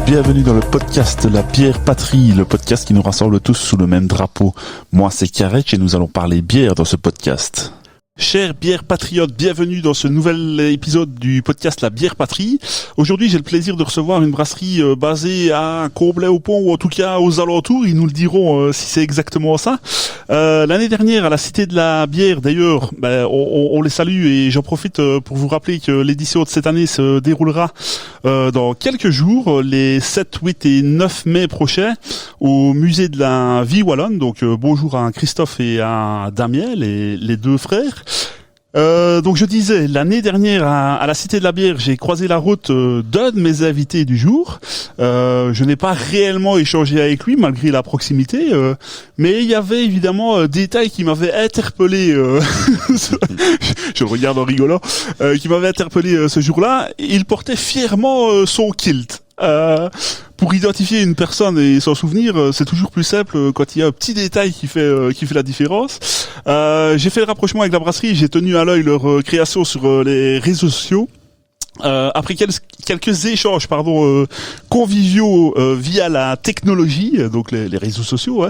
Bienvenue dans le podcast La Bière Patrie, le podcast qui nous rassemble tous sous le même drapeau. Moi c'est Karetch et nous allons parler bière dans ce podcast. Chers bières patriotes, bienvenue dans ce nouvel épisode du podcast La Bière Patrie. Aujourd'hui, j'ai le plaisir de recevoir une brasserie basée à Comblain-au-Pont ou en tout cas aux alentours. Ils nous le diront si c'est exactement ça. L'année dernière, à la Cité de la Bière, d'ailleurs, on les salue et j'en profite pour vous rappeler que l'édition de cette année se déroulera dans quelques jours, les 7, 8 et 9 mai prochains, au musée de la Vie Wallonne. Donc bonjour à Christophe et à Damien, les deux frères. Donc je disais, l'année dernière à la Cité de la Bière, j'ai croisé la route d'un de mes invités du jour. Je n'ai pas réellement échangé avec lui malgré la proximité, mais il y avait évidemment des détails qui m'avaient interpellé. Je le regarde en rigolant, qui m'avaient interpellé ce jour-là. Il portait fièrement son kilt. Pour identifier une personne et s'en souvenir, c'est toujours plus simple quand il y a un petit détail qui fait la différence. J'ai fait le rapprochement avec la brasserie, j'ai tenu à l'œil leur création sur les réseaux sociaux. Après quelques échanges conviviaux via la technologie, donc les réseaux sociaux,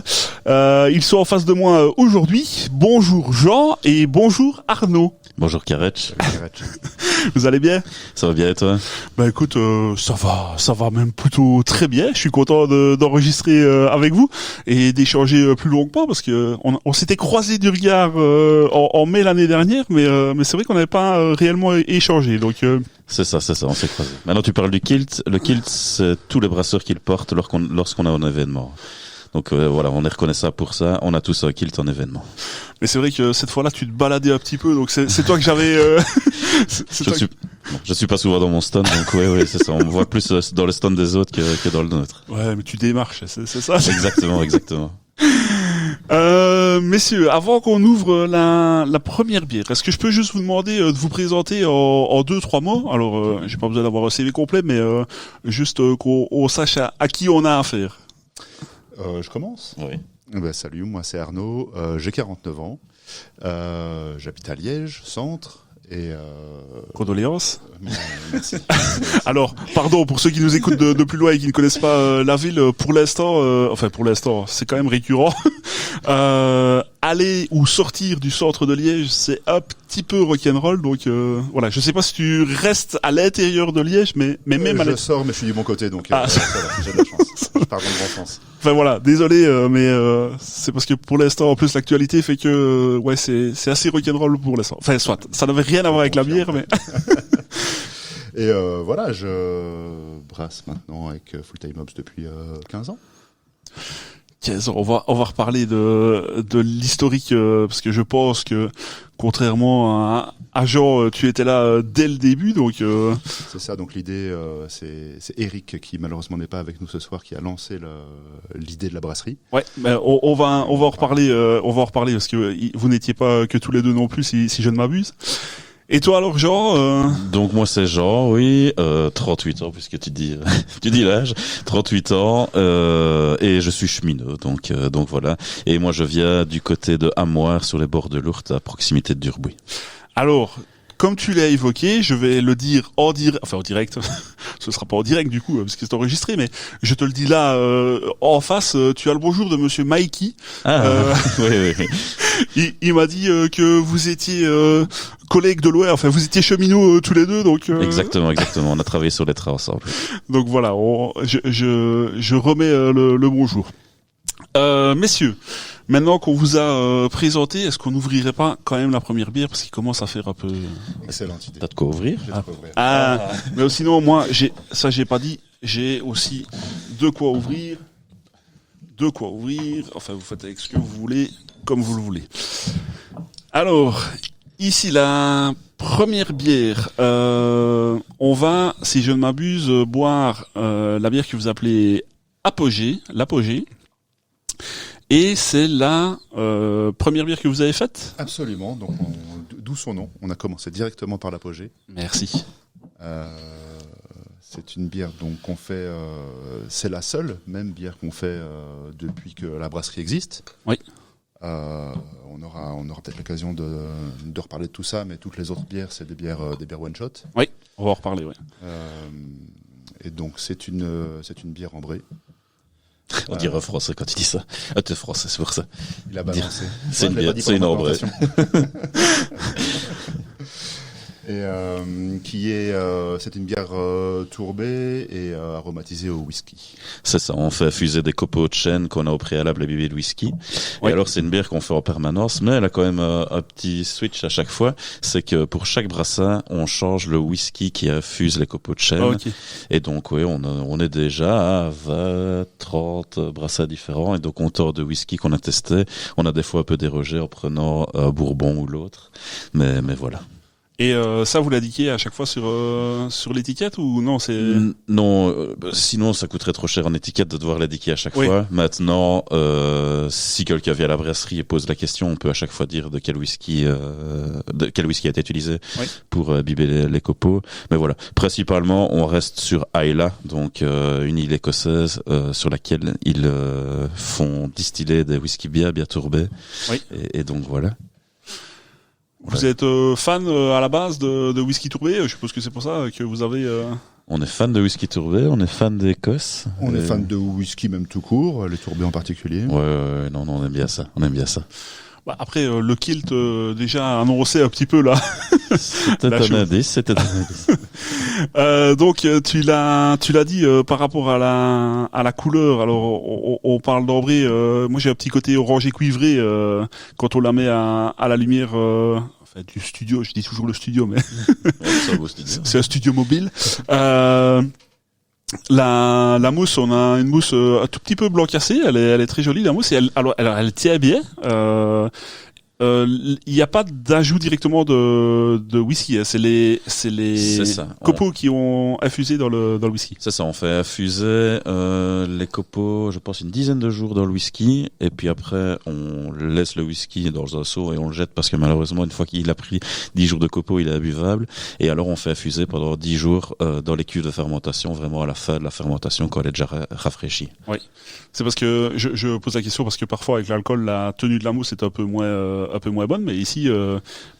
ils sont en face de moi aujourd'hui. Bonjour Jean et bonjour Arnaud. Bonjour Karetch. Vous allez bien? Ça va bien et toi? Bah écoute, ça va même plutôt très bien. Je suis content d'enregistrer avec vous et d'échanger plus longuement parce que on s'était croisés du regard en mai l'année dernière, mais c'est vrai qu'on n'avait pas réellement échangé. Donc c'est ça, on s'est croisés. Maintenant tu parles du kilt. Le kilt, c'est tous les brasseurs qui le portent lorsqu'on a un événement. Donc voilà, on est reconnaissable pour ça. On a tous un kilt en événement. Mais c'est vrai que cette fois-là, tu te baladais un petit peu, donc c'est toi que j'avais. Je suis pas souvent dans mon stand, donc ouais, c'est ça. On me voit plus dans le stand des autres que dans le nôtre. Ouais, mais tu démarches, c'est ça. Exactement. Messieurs, avant qu'on ouvre la première bière, est-ce que je peux juste vous demander de vous présenter en 2-3 mots? Alors, j'ai pas besoin d'avoir un CV complet, mais juste qu'on sache à qui on a affaire. Je commence. Oui. Salut, moi c'est Arnaud, j'ai 49 ans, j'habite à Liège, centre, et... Condoléances. Merci. Alors, pardon, pour ceux qui nous écoutent de plus loin et qui ne connaissent pas la ville, pour l'instant, c'est quand même récurrent. Aller ou sortir du centre de Liège, c'est un petit peu rock'n'roll, donc voilà. Je sais pas si tu restes à l'intérieur de Liège, mais même je sors, mais je suis du bon côté, donc ça va, j'ai de la chance. Je pars dans le bon sens. Enfin voilà, désolé, mais c'est parce que pour l'instant, en plus, l'actualité fait que c'est assez rock'n'roll pour l'instant. Enfin, soit, ça n'avait rien à voir avec la bière, mais... Et voilà, je brasse maintenant avec Full Time Ops depuis 15 ans. 15 ans. On va reparler de l'historique, parce que je pense que, contrairement à Jean, tu étais là dès le début, donc... C'est ça, donc l'idée, c'est Eric, qui malheureusement n'est pas avec nous ce soir, qui a lancé l'idée de la brasserie. Ouais, ben on va en reparler, parce que vous n'étiez pas que tous les deux non plus, si je ne m'abuse. Et toi alors Jean Donc moi c'est Jean, oui, 38 ans puisque tu dis l'âge, 38 ans et je suis cheminot, donc voilà. Et moi je viens du côté de Hamoir sur les bords de l'Ourthe à proximité de Durbuy. Alors, comme tu l'as évoqué, je vais le dire en direct. Ce sera pas en direct du coup parce que c'est enregistré, mais je te le dis là en face. Tu as le bonjour de Monsieur Mikey. Oui. Il m'a dit que vous étiez collègues de loin. Enfin, vous étiez cheminots tous les deux, donc. Exactement. On a travaillé sur les trains ensemble. Donc voilà, je remets le bonjour. Messieurs. Maintenant qu'on vous a présenté, est-ce qu'on n'ouvrirait pas quand même la première bière parce qu'il commence à faire un peu... Excellente idée. T'as de quoi ouvrir? Mais sinon, moi, j'ai pas dit, j'ai aussi de quoi ouvrir. Enfin, vous faites avec ce que vous voulez, comme vous le voulez. Alors, ici, la première bière, on va, si je ne m'abuse, boire la bière que vous appelez l'Apogée. Et c'est la première bière que vous avez faite ? Absolument, donc d'où son nom. On a commencé directement par l'Apogée. Merci. C'est une bière donc qu'on fait, c'est la seule même bière qu'on fait depuis que la brasserie existe. Oui. On aura peut-être l'occasion de reparler de tout ça, mais toutes les autres bières, c'est des bières one shot. Oui, on va en reparler. Oui. Et donc c'est une bière ambrée. On dirait français quand tu dis ça. Ah, t'es français, c'est pour ça. Il a balancé. C'est une bière, c'est une ambrée. Et c'est une bière tourbée et aromatisée au whisky. C'est ça, on fait infuser des copeaux de chêne qu'on a au préalable imbibés de whisky. Oui. Et alors c'est une bière qu'on fait en permanence, mais elle a quand même un petit switch à chaque fois. C'est que pour chaque brassin, on change le whisky qui infuse les copeaux de chêne. Ah, ok. Et donc oui, on est déjà à 20, 30 brassins différents. Et donc on tord de whisky qu'on a testé. On a des fois un peu dérogé en prenant un bourbon ou l'autre. Mais voilà. Et ça, vous l'indiquez à chaque fois sur l'étiquette ou non, c'est... Non, sinon ça coûterait trop cher en étiquette de devoir l'indiquer à chaque Oui. fois. Maintenant, si quelqu'un vient à la brasserie et pose la question, on peut à chaque fois dire de quel whisky a été utilisé Oui. pour imbiber les copeaux. Mais voilà, principalement on reste sur Islay, donc une île écossaise sur laquelle ils font distiller des whisky bien tourbés. Oui. Et donc voilà. Vous êtes fan à la base de whisky tourbé. Je suppose que c'est pour ça que vous avez... On est fan de whisky tourbé, on est fan d'Écosse. On est fan de whisky même tout court, les tourbés en particulier. Ouais, non, on aime bien ça. Bah, après, le kilt déjà annoncé un petit peu là. C'était un indice. Donc tu l'as dit par rapport à la couleur. Alors on parle d'ambré. Moi j'ai un petit côté orangé cuivré quand on la met à la lumière. Enfin, du studio. Je dis toujours le studio, mais C'est un beau studio. c'est un studio mobile. La mousse, on a une mousse un tout petit peu blanc cassé. Elle est très jolie la mousse et elle tient bien. Il n'y a pas d'ajout directement de whisky. Hein. C'est les copeaux qui ont infusé dans le whisky. C'est ça, on fait infuser les copeaux, je pense, une dizaine de jours dans le whisky, et puis après on laisse le whisky dans un seau et on le jette parce que malheureusement une fois qu'il a pris 10 jours de copeaux, il est imbuvable. Et alors on fait infuser pendant 10 jours dans les cuves de fermentation, vraiment à la fin de la fermentation quand elle est déjà rafraîchie. Oui, c'est parce que je pose la question parce que parfois avec l'alcool la tenue de la mousse est un peu moins bonne, mais ici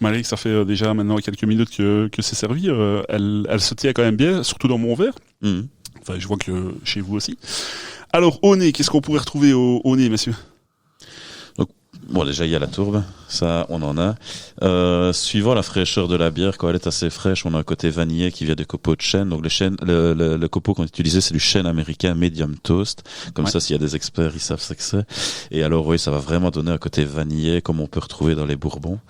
malgré que ça fait déjà maintenant quelques minutes que c'est servi, elle se tient quand même bien, surtout dans mon verre. Enfin, je vois que chez vous aussi. Alors au nez, qu'est-ce qu'on pourrait retrouver au nez, messieurs? Bon, déjà, il y a la tourbe. Ça, on en a. Suivant la fraîcheur de la bière, quand elle est assez fraîche, on a un côté vanillé qui vient des copeaux de chêne. Donc, le copeau qu'on utilisait, c'est du chêne américain medium toast. Comme ça, s'il y a des experts, ils savent ce que c'est. Et alors, oui, ça va vraiment donner un côté vanillé, comme on peut retrouver dans les bourbons.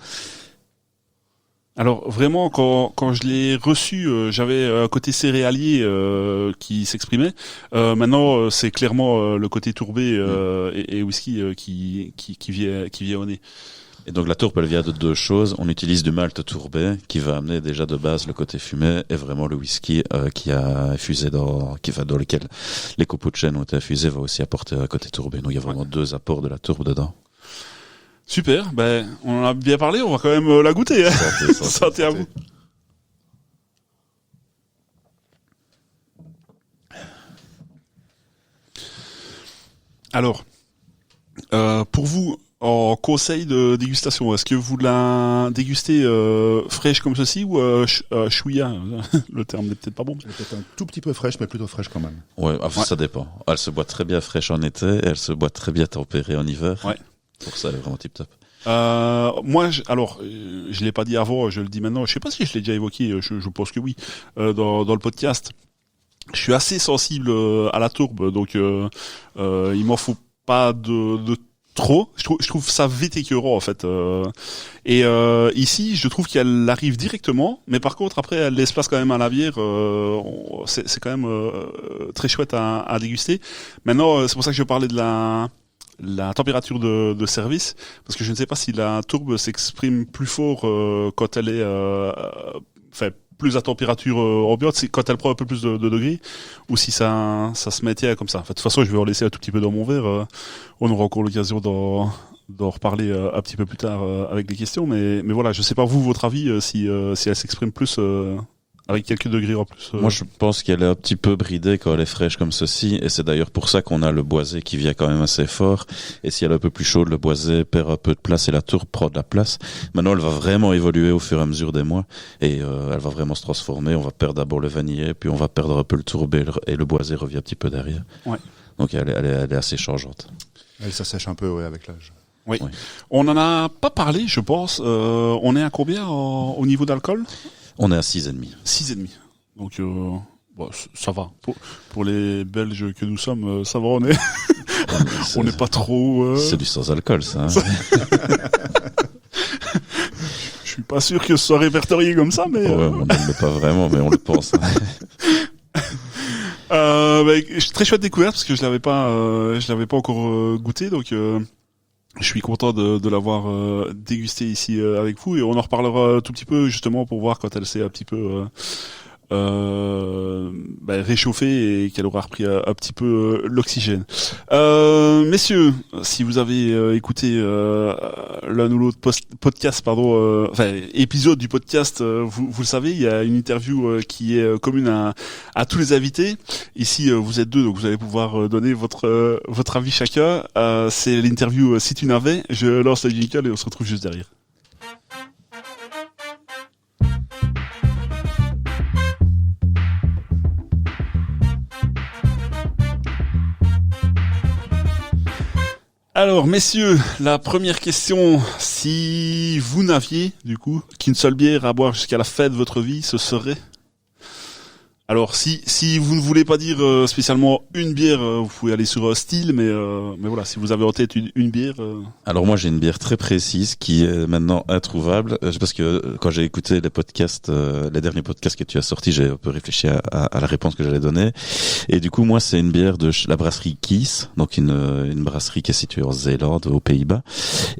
Alors vraiment, quand je l'ai reçu, j'avais un côté céréalier qui s'exprimait. Maintenant, c'est clairement le côté tourbé et whisky qui vient au nez. Et donc la tourbe, elle vient de deux choses. On utilise du malt tourbé qui va amener déjà de base le côté fumé et vraiment le whisky qui a infusé dans lequel les copeaux de chêne ont été infusés va aussi apporter un côté tourbé. Donc il y a vraiment deux apports de la tourbe dedans. Super, ben on en a bien parlé, on va quand même la goûter. Hein. Santé à vous. Alors, pour vous, en conseil de dégustation, est-ce que vous la dégustez fraîche comme ceci ou chouïa? Le terme n'est peut-être pas bon. Elle est peut-être un tout petit peu fraîche, mais plutôt fraîche quand même. Ouais, ça dépend. Elle se boit très bien fraîche en été et elle se boit très bien tempérée en hiver. Ouais. Pour ça, elle est vraiment tip top. Moi, je l'ai pas dit avant, je le dis maintenant. Je sais pas si je l'ai déjà évoqué. Je pense que oui dans le podcast. Je suis assez sensible à la tourbe, donc il m'en faut pas de trop. Je trouve ça vite écœurant en fait. Et ici, je trouve qu'elle arrive directement, mais par contre après, elle laisse place quand même à la bière. C'est quand même très chouette à déguster. Maintenant, c'est pour ça que je parlais de la température de service, parce que je ne sais pas si la tourbe s'exprime plus fort quand elle est plus à température ambiante, c'est quand elle prend un peu plus de degrés, ou si ça se mettait comme ça. En fait, de toute façon, je vais en laisser un tout petit peu dans mon verre. On aura encore l'occasion d'en reparler un petit peu plus tard avec des questions, mais voilà, je sais pas vous, votre avis, si elle s'exprime plus avec quelques degrés en plus. Moi, je pense qu'elle est un petit peu bridée quand elle est fraîche comme ceci, et c'est d'ailleurs pour ça qu'on a le boisé qui vient quand même assez fort. Et si elle est un peu plus chaude, le boisé perd un peu de place et la tourbe prend de la place. Maintenant, elle va vraiment évoluer au fur et à mesure des mois, et elle va vraiment se transformer. On va perdre d'abord le vanillé, puis on va perdre un peu le tourbe, et le boisé revient un petit peu derrière. Ouais. Donc elle est assez changeante. Elle s'assèche un peu, avec l'âge. Oui. Oui. On n'en a pas parlé, je pense. On est à combien au niveau d'alcool? On est à 6,5. 6,5. Donc, ça va. Pour les Belges que nous sommes, ça va, on est, on n'est pas trop, C'est du sans alcool, ça. Hein. Je suis pas sûr que ce soit répertorié comme ça, mais. Ouais, on ne le met pas vraiment, mais on le pense. Hein. Très chouette découverte parce que je l'avais pas encore goûté, donc je suis content de l'avoir dégusté ici avec vous, et on en reparlera tout petit peu justement pour voir quand elle s'est un petit peu réchauffée et qu'elle aura repris un petit peu l'oxygène. Messieurs, si vous avez écouté l'un ou l'autre podcast, épisode du podcast, vous le savez, il y a une interview qui est commune à tous les invités. Ici, vous êtes deux, donc vous allez pouvoir donner votre avis chacun. C'est l'interview Si tu n'avais. Je lance le jingle et on se retrouve juste derrière. Alors, messieurs, la première question, si vous n'aviez, du coup, qu'une seule bière à boire jusqu'à la fin de votre vie, ce serait? Alors, si vous ne voulez pas dire spécialement une bière, vous pouvez aller sur un style, mais voilà, si vous avez en tête une bière. Alors moi, j'ai une bière très précise qui est maintenant introuvable, parce que quand j'ai écouté les podcasts, les derniers podcasts que tu as sortis, j'ai un peu réfléchi à la réponse que j'allais donner. Et du coup, moi, c'est une bière de la brasserie Kies, donc une brasserie qui est située en Zélande, aux Pays-Bas.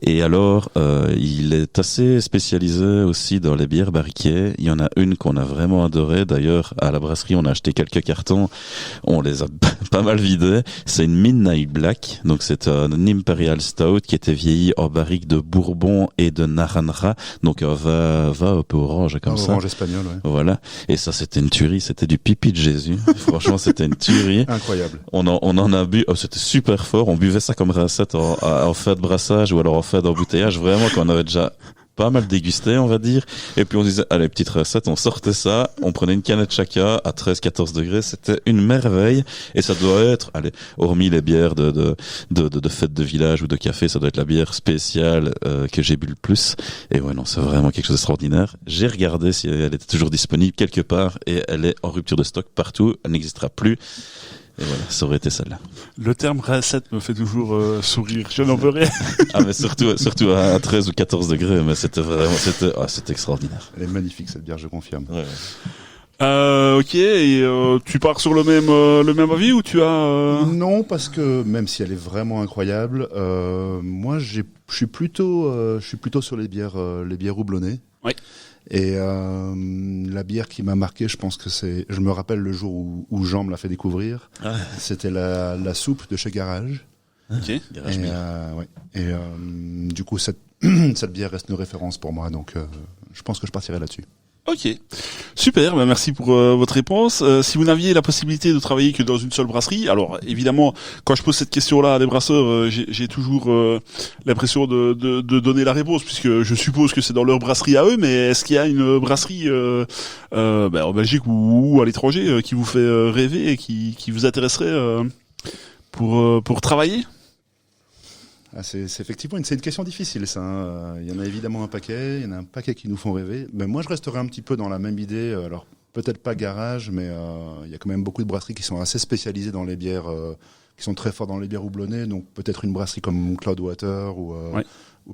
Et alors, il est assez spécialisé aussi dans les bières barriquées. Il y en a une qu'on a vraiment adorée, d'ailleurs, à la brasserie. On a acheté quelques cartons, on les a pas mal vidés. C'est une Midnight Black, donc c'est un Imperial Stout qui était vieilli en barrique de Bourbon et de Naranja, donc un vin un peu orange comme ça. Orange espagnol, ouais. Voilà. Et ça, c'était une tuerie, c'était du pipi de Jésus. Franchement, c'était une tuerie. Incroyable. On en a bu, c'était super fort. On buvait ça comme recette en fait de brassage ou alors en fait d'embouteillage, vraiment, quand on avait déjà pas mal dégusté, on va dire. Et puis on disait, allez, petite recette, on sortait ça, on prenait une canette chacun à 13-14 degrés, c'était une merveille. Et ça doit être, allez, hormis les bières de fête de village ou de café, ça doit être la bière spéciale que j'ai bu le plus. Et ouais, non, c'est vraiment quelque chose d'extraordinaire. J'ai regardé si elle était toujours disponible quelque part, et elle est en rupture de stock partout, elle n'existera plus. Et voilà, ça aurait été celle-là. Le terme recette me fait toujours sourire. Je n'en veux rien. Ah, mais surtout à 13 ou 14 degrés, mais c'était extraordinaire. Elle est magnifique, cette bière, je confirme. Ouais. Ok, et tu pars sur le même avis ou tu as Non, parce que même si elle est vraiment incroyable, moi je suis plutôt sur les bières houblonnées. Oui. Et la bière qui m'a marqué, je pense que je me rappelle le jour où Jean me l'a fait découvrir. Ah. C'était la soupe de chez Garage. Ok. Garage et du coup cette bière reste une référence pour moi, donc je pense que je partirai là-dessus. Ok, super, merci pour votre réponse. Si vous n'aviez la possibilité de travailler que dans une seule brasserie, alors évidemment, quand je pose cette question-là à des brasseurs, j'ai toujours l'impression de donner la réponse, puisque je suppose que c'est dans leur brasserie à eux, mais est-ce qu'il y a une brasserie en Belgique ou à l'étranger qui vous fait rêver et qui vous intéresserait pour travailler ? C'est effectivement une question difficile, ça. Il y en a évidemment un paquet, il y en a un paquet qui nous font rêver. Mais moi, je resterai un petit peu dans la même idée. Alors, peut-être pas Garage, mais il y a quand même beaucoup de brasseries qui sont assez spécialisées dans les bières, qui sont très fortes dans les bières houblonnées. Donc, peut-être une brasserie comme Cloudwater ou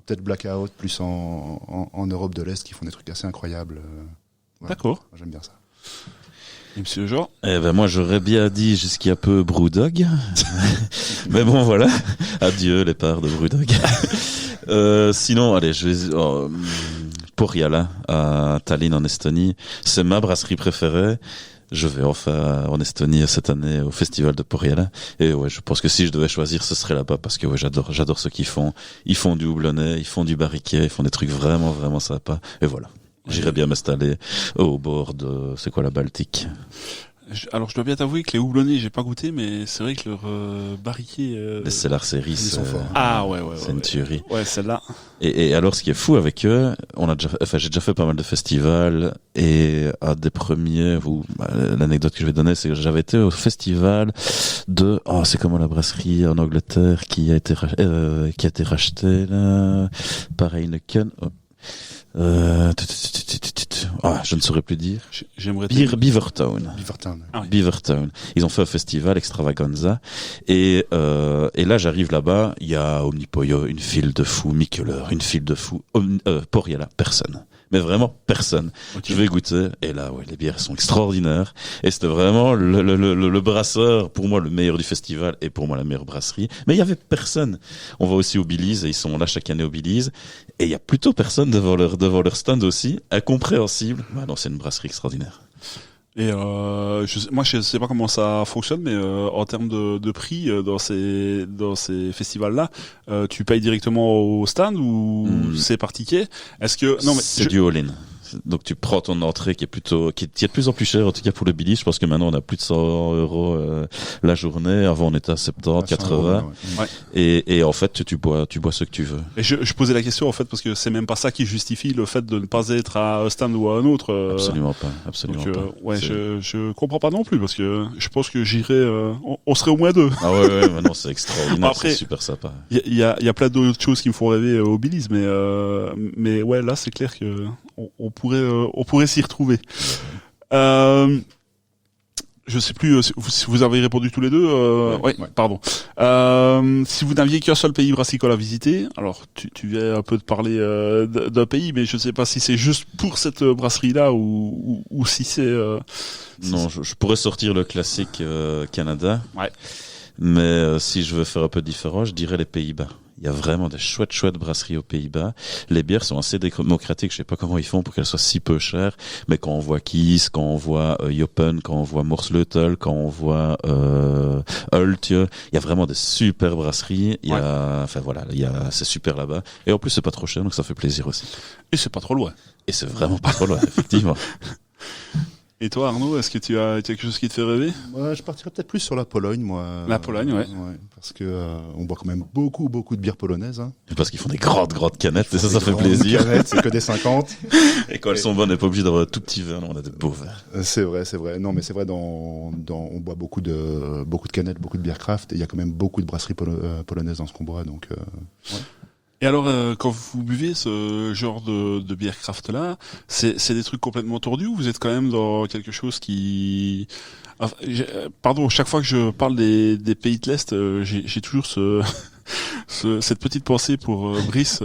peut-être Blackout, plus en Europe de l'Est, qui font des trucs assez incroyables. Voilà. D'accord. Moi, j'aime bien ça. Et monsieur Jean ? Moi j'aurais bien dit jusqu'à peu Brewdog. Mais bon voilà. Adieu les parts de Brewdog. Sinon, allez, je vais Pohjala à Tallinn en Estonie. C'est ma brasserie préférée. Je vais enfin en Estonie cette année au festival de Pohjala. Et ouais, je pense que si je devais choisir, ce serait là-bas, parce que ouais, j'adore ce qu'ils font. Ils font du houblonné, ils font du barriquet, ils font des trucs vraiment, vraiment sympas. Et voilà. J'irais bien m'installer au bord de, c'est quoi, la Baltique. Alors je dois bien t'avouer que les houblonnés j'ai pas goûté, mais c'est vrai que leur barriquet. Les Cellar Series, Ils sont forts. Ouais. c'est une tuerie. Ouais, celle-là. Et alors, ce qui est fou avec eux, j'ai déjà fait pas mal de festivals, et un des premiers, l'anecdote que je vais donner, c'est que j'avais été au festival c'est comment la brasserie en Angleterre qui a été rachetée, là, par Heineken. Je ne saurais plus dire. J'aimerais Beavertown. Beavertown. Ah oui. Beavertown. Ils ont fait un festival extravaganza, et là j'arrive là-bas, il y a Omnipoyo, une file de fous, Mikkeller, une file de fous, Poriala, personne. Mais vraiment personne. Okay. Je vais goûter, et là, les bières sont extraordinaires. Et c'était vraiment le brasseur, pour moi, le meilleur du festival, et pour moi, la meilleure brasserie. Mais il y avait personne. On va aussi au Belize, et ils sont là chaque année au Belize. Et il y a plutôt personne devant leur stand aussi. Incompréhensible. Non, c'est une brasserie extraordinaire. Et moi je sais pas comment ça fonctionne, mais en termes de prix dans ces festivals-là, tu payes directement au stand ou c'est par ticket? Est-ce que non mais c'est du all-in. Donc tu prends ton entrée qui est de plus en plus cher, en tout cas pour le Billy. Je pense que maintenant on a plus de 100 euros la journée. Avant on était à 70, 80. Ouais. Et en fait tu bois ce que tu veux. Et je posais la question en fait parce que c'est même pas ça qui justifie le fait de ne pas être à un stand ou à un autre. Absolument pas. Donc, ouais, je comprends pas non plus parce que je pense que j'irais. On serait au moins deux. Ah ouais, maintenant c'est extraordinaire. Après, c'est super sympa. Il y a plein d'autres choses qui me font rêver au Belize, mais ouais là c'est clair que on pourrait s'y retrouver. Je sais plus si vous avez répondu tous les deux. Ouais. Pardon. Si vous n'aviez qu'un seul pays brassicole à visiter, alors tu viens un peu de parler d'un pays, mais je ne sais pas si c'est juste pour cette brasserie-là ou si c'est. Non, je pourrais sortir le classique Canada. Ouais. Mais si je veux faire un peu différent, je dirais les Pays-Bas. Il y a vraiment des chouettes brasseries aux Pays-Bas. Les bières sont assez démocratiques. Je sais pas comment ils font pour qu'elles soient si peu chères. Mais quand on voit Kies, quand on voit Jopen, quand on voit Morsleutel, quand on voit Hultje, il y a vraiment des super brasseries. C'est super là-bas. Et en plus, c'est pas trop cher, donc ça fait plaisir aussi. Et c'est pas trop loin. Et c'est vraiment pas trop loin, effectivement. Et toi, Arnaud, est-ce que tu as quelque chose qui te fait rêver? Je partirais peut-être plus sur la Pologne, moi. La Pologne, ouais. Parce que on boit quand même beaucoup de bières polonaises. Hein. Parce qu'ils font des grandes canettes, et ça fait plaisir. Canettes, c'est que des 50. Et quand elles sont bonnes, on n'est pas obligé d'avoir un tout petit verre, on a de beaux verres. C'est vrai. Non, mais c'est vrai, on boit beaucoup de canettes, beaucoup de bières craft, et il y a quand même beaucoup de brasseries polonaises dans ce qu'on boit, donc. Ouais. Et alors, quand vous buvez ce genre de bière craft là, c'est des trucs complètement tordus ou vous êtes quand même dans quelque chose qui... Enfin, pardon, chaque fois que je parle des pays de l'Est, j'ai toujours cette petite pensée pour Brice,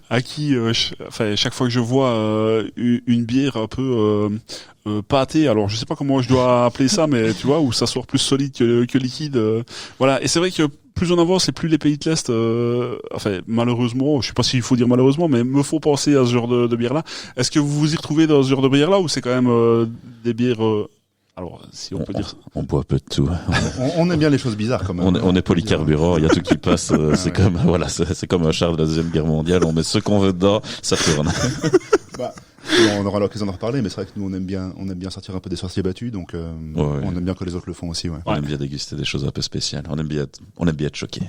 à qui, chaque fois que je vois une bière un peu pâtée, alors je sais pas comment je dois appeler ça, mais tu vois, où ça sort plus solide que liquide, voilà. Et c'est vrai que plus on avance et plus les pays de l'Est, malheureusement, je sais pas s'il faut dire malheureusement, mais me faut penser à ce genre de bière-là. Est-ce que vous vous y retrouvez dans ce genre de bière-là ou c'est quand même des bières, alors si on peut dire ça. On boit un peu de tout. On aime bien les choses bizarres quand même. On est polycarburant, il y a tout qui passe. C'est comme un char de la Deuxième Guerre mondiale. On met ce qu'on veut dedans, ça tourne. On aura l'occasion d'en reparler, mais c'est vrai que nous on aime bien sortir un peu des sorciers battus, donc on aime bien que les autres le font aussi. Ouais. On aime bien déguster des choses un peu spéciales. On aime bien être choqué.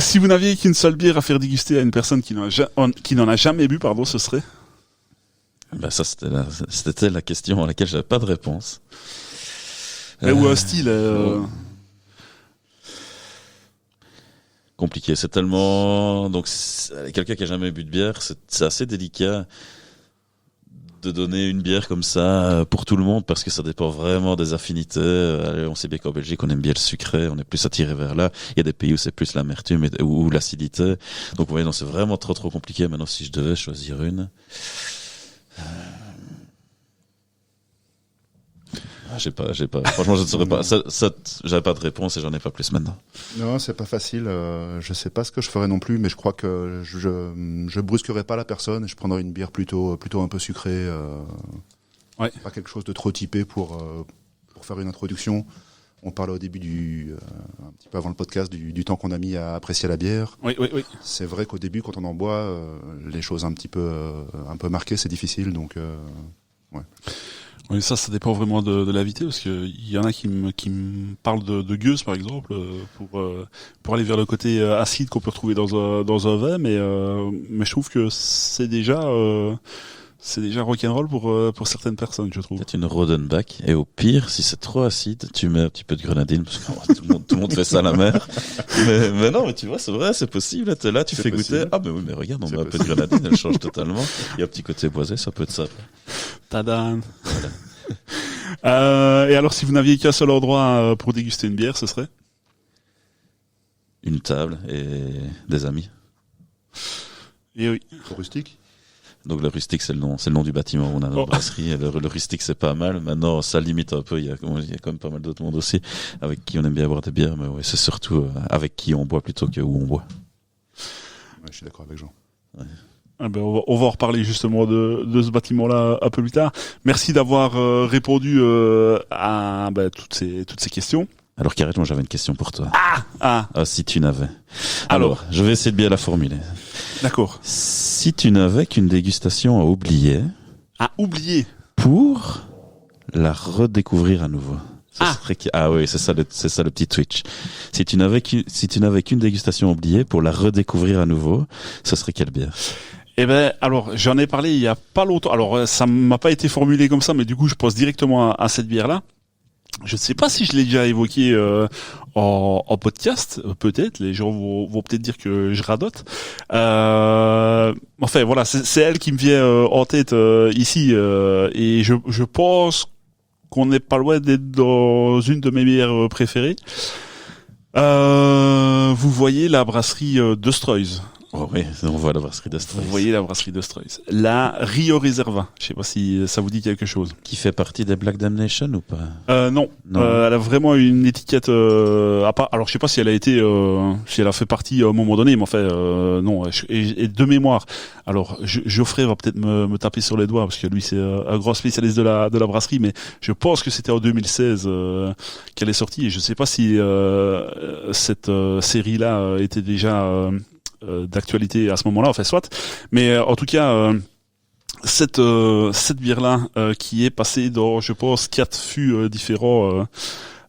Si vous n'aviez qu'une seule bière à faire déguster à une personne qui n'en a jamais bu, pardon, ce serait? Ça c'était la question à laquelle j'avais pas de réponse. Ou un style. Compliqué, c'est tellement quelqu'un qui a jamais bu de bière, c'est assez délicat de donner une bière comme ça pour tout le monde parce que ça dépend vraiment des affinités. On sait bien qu'en Belgique on aime bien le sucré, on est plus attiré vers là. Il y a des pays où c'est plus l'amertume ou l'acidité. Donc non, c'est vraiment trop compliqué. Maintenant, si je devais choisir une, j'ai pas. Franchement, je ne saurais pas. J'avais pas de réponse et j'en ai pas plus maintenant. Non, c'est pas facile. Je sais pas ce que je ferais non plus, mais je crois que je brusquerais pas la personne et je prendrais une bière plutôt un peu sucrée. Pas quelque chose de trop typé pour faire une introduction. On parlait au début un petit peu avant le podcast du temps qu'on a mis à apprécier la bière. Oui. C'est vrai qu'au début, quand on en boit, les choses un peu marquées, c'est difficile. Donc, ouais. Oui, ça dépend vraiment de l'invité, parce que il y en a qui me parlent de gueuse, par exemple, pour aller vers le côté acide qu'on peut retrouver dans un vin, mais je trouve que c'est déjà rock'n'roll pour certaines personnes, je trouve. Peut-être une Rodenbach. Et au pire, si c'est trop acide, tu mets un petit peu de grenadine, parce que tout le monde fait ça à la mer. Mais non, mais tu vois, c'est vrai, c'est possible. T'es là, tu fais goûter. Ah, mais oui, mais regarde, on met un peu de grenadine, elle change totalement. Il y a un petit côté boisé, ça peut être ça. Tadam! Et alors, si vous n'aviez qu'un seul endroit pour déguster une bière, ce serait? Une table et des amis. Et oui. Au rustique. Donc le rustique, c'est le nom du bâtiment où on a notre brasserie. Et le rustique, c'est pas mal. Maintenant, ça limite un peu. Il y a quand même pas mal d'autres monde aussi avec qui on aime bien boire des bières, mais ouais, c'est surtout avec qui on boit plutôt que où on boit. Ouais, je suis d'accord avec Jean. Ouais. Ah ben on va en reparler justement de ce bâtiment-là un peu plus tard. Merci d'avoir répondu à toutes ces questions. Alors Carrette, moi j'avais une question pour toi. Si tu n'avais. Alors, je vais essayer de bien la formuler. D'accord. Si tu n'avais qu'une dégustation à oublier. À oublier. Pour la redécouvrir à nouveau. Oui, c'est ça le petit twitch. Si tu n'avais qu'une dégustation à oublier pour la redécouvrir à nouveau, ce serait quelle bière? Eh ben, alors, j'en ai parlé il y a pas longtemps. Alors, ça m'a pas été formulé comme ça, mais du coup, je pense directement à cette bière-là. Je ne sais pas si je l'ai déjà évoqué en podcast, peut-être. Les gens vont peut-être dire que je radote. Enfin, voilà, c'est elle qui me vient en tête ici, et je pense qu'on n'est pas loin d'être dans une de mes bières préférées. Vous voyez la brasserie d'Oestroys. Oh oui, on voit la brasserie d'Oestroys. Vous voyez la brasserie d'Oestroys. La Rio Reserva. Je sais pas si ça vous dit quelque chose. Qui fait partie des Black Damnation ou pas? Non. Elle a vraiment une étiquette à part. Alors je sais pas si elle a été, si elle a fait partie à un moment donné, mais enfin non. Et de mémoire. Alors Geoffrey va peut-être me taper sur les doigts parce que lui c'est un grand spécialiste de la brasserie, mais je pense que c'était en 2016 qu'elle est sortie. Et je sais pas si cette série-là était déjà d'actualité à ce moment-là, enfin soit, mais en tout cas cette bière-là qui est passée dans, je pense, 4 fûts différents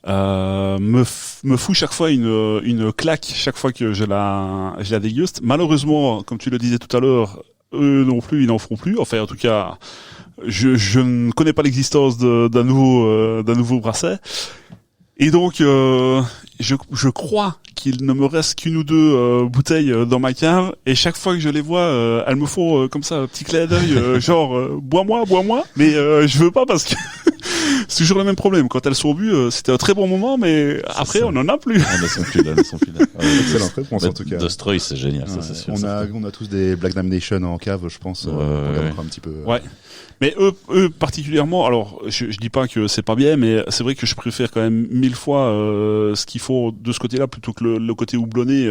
me fout chaque fois une claque chaque fois que je la déguste. Malheureusement, comme tu le disais tout à l'heure, eux non plus, ils n'en feront plus. Enfin, en tout cas, je ne connais pas l'existence d'un nouveau brasset. Et donc, je crois qu'il ne me reste qu'une ou deux bouteilles dans ma cave, et chaque fois que je les vois, elles me font comme ça un petit clin d'œil, genre bois-moi, mais je veux pas parce que c'est toujours le même problème. Quand elles sont bues, c'était un très bon moment, mais après on en a plus. On ne sont plus là. Excellente réponse en tout cas. Destroy, c'est génial, ça c'est sûr. On a tous des Black Damnation en cave, je pense. Un petit peu. Ouais. Mais eux particulièrement, alors je dis pas que c'est pas bien, mais c'est vrai que je préfère quand même 1000 fois ce qu'ils font de ce côté-là plutôt que le côté houblonné,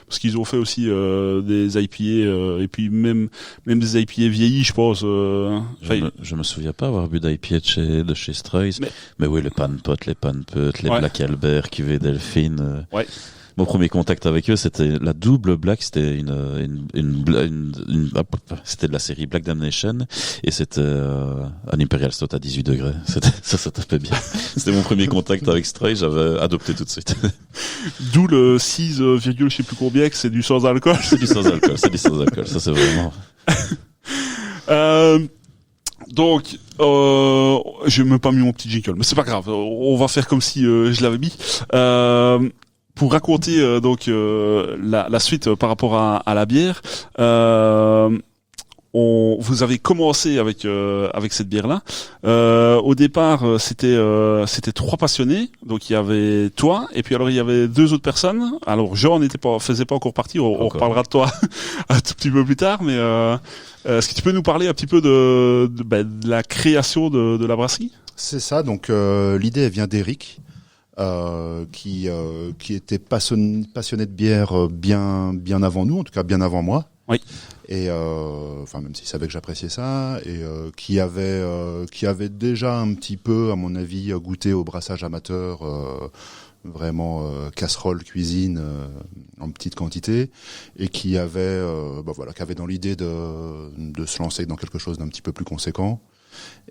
parce qu'ils ont fait aussi des IPA et puis même des IPA vieillis, je pense. Je me souviens pas avoir bu d'IPA de chez Stroys, mais oui, les Panpot, les Black Albert, Cuvée Delphine. Ouais. Mon premier contact avec eux, c'était la double black, c'était c'était de la série Black Damnation, et c'était un Imperial Stout à 18 degrés. Ça tapait bien. C'était mon premier contact avec Stray, j'avais adopté tout de suite. D'où le 6, je sais plus combien, que c'est du sans alcool. C'est du sans alcool, ça c'est vraiment... Donc, j'ai même pas mis mon petit jingle, mais c'est pas grave. On va faire comme si je l'avais mis. Pour raconter donc la suite par rapport à la bière, vous avez commencé avec cette bière-là. Au départ, c'était 3 passionnés. Donc il y avait toi, et puis alors il y avait 2 autres personnes. Alors Jean faisait pas encore partie. On reparlera de toi un tout petit peu plus tard, mais est-ce que tu peux nous parler un petit peu de la création de la brasserie? C'est ça. Donc l'idée elle vient d'Éric. Qui était passionné de bière bien avant nous, en tout cas bien avant moi. Oui. Et enfin, même s'il savait que j'appréciais ça, et qui avait déjà un petit peu, à mon avis, goûté au brassage amateur, vraiment casserole, cuisine, en petite quantité, et qui avait dans l'idée de se lancer dans quelque chose d'un petit peu plus conséquent.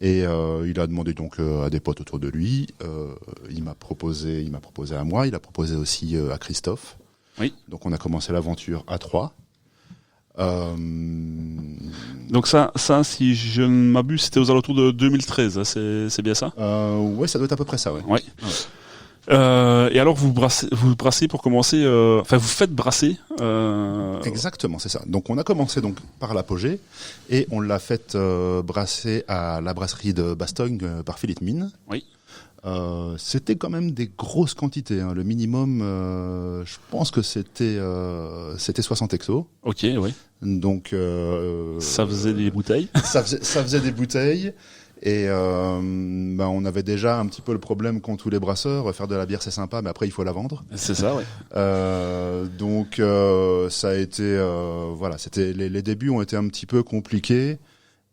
Et il a demandé donc à des potes autour de lui. Il m'a proposé à moi, il a proposé aussi à Christophe. Oui. Donc on a commencé l'aventure à 3. Donc ça, si je ne m'abuse, c'était aux alentours de 2013, hein, c'est bien ça? Ouais, ça doit être à peu près ça, ouais. Ouais. Et alors vous brassez pour commencer, vous faites brasser. Exactement, c'est ça. Donc on a commencé donc par l'apogée et on l'a fait brasser à la brasserie de Bastogne par Philippe Mine. Oui. C'était quand même des grosses quantités, hein. Le minimum, je pense que c'était 60 hectos. Ok, oui. Donc ça faisait des bouteilles. ça faisait des bouteilles. Et on avait déjà un petit peu le problème qu'ont tous les brasseurs, faire de la bière c'est sympa, mais après il faut la vendre. C'est ça, ouais. Donc ça a été c'était les débuts ont été un petit peu compliqués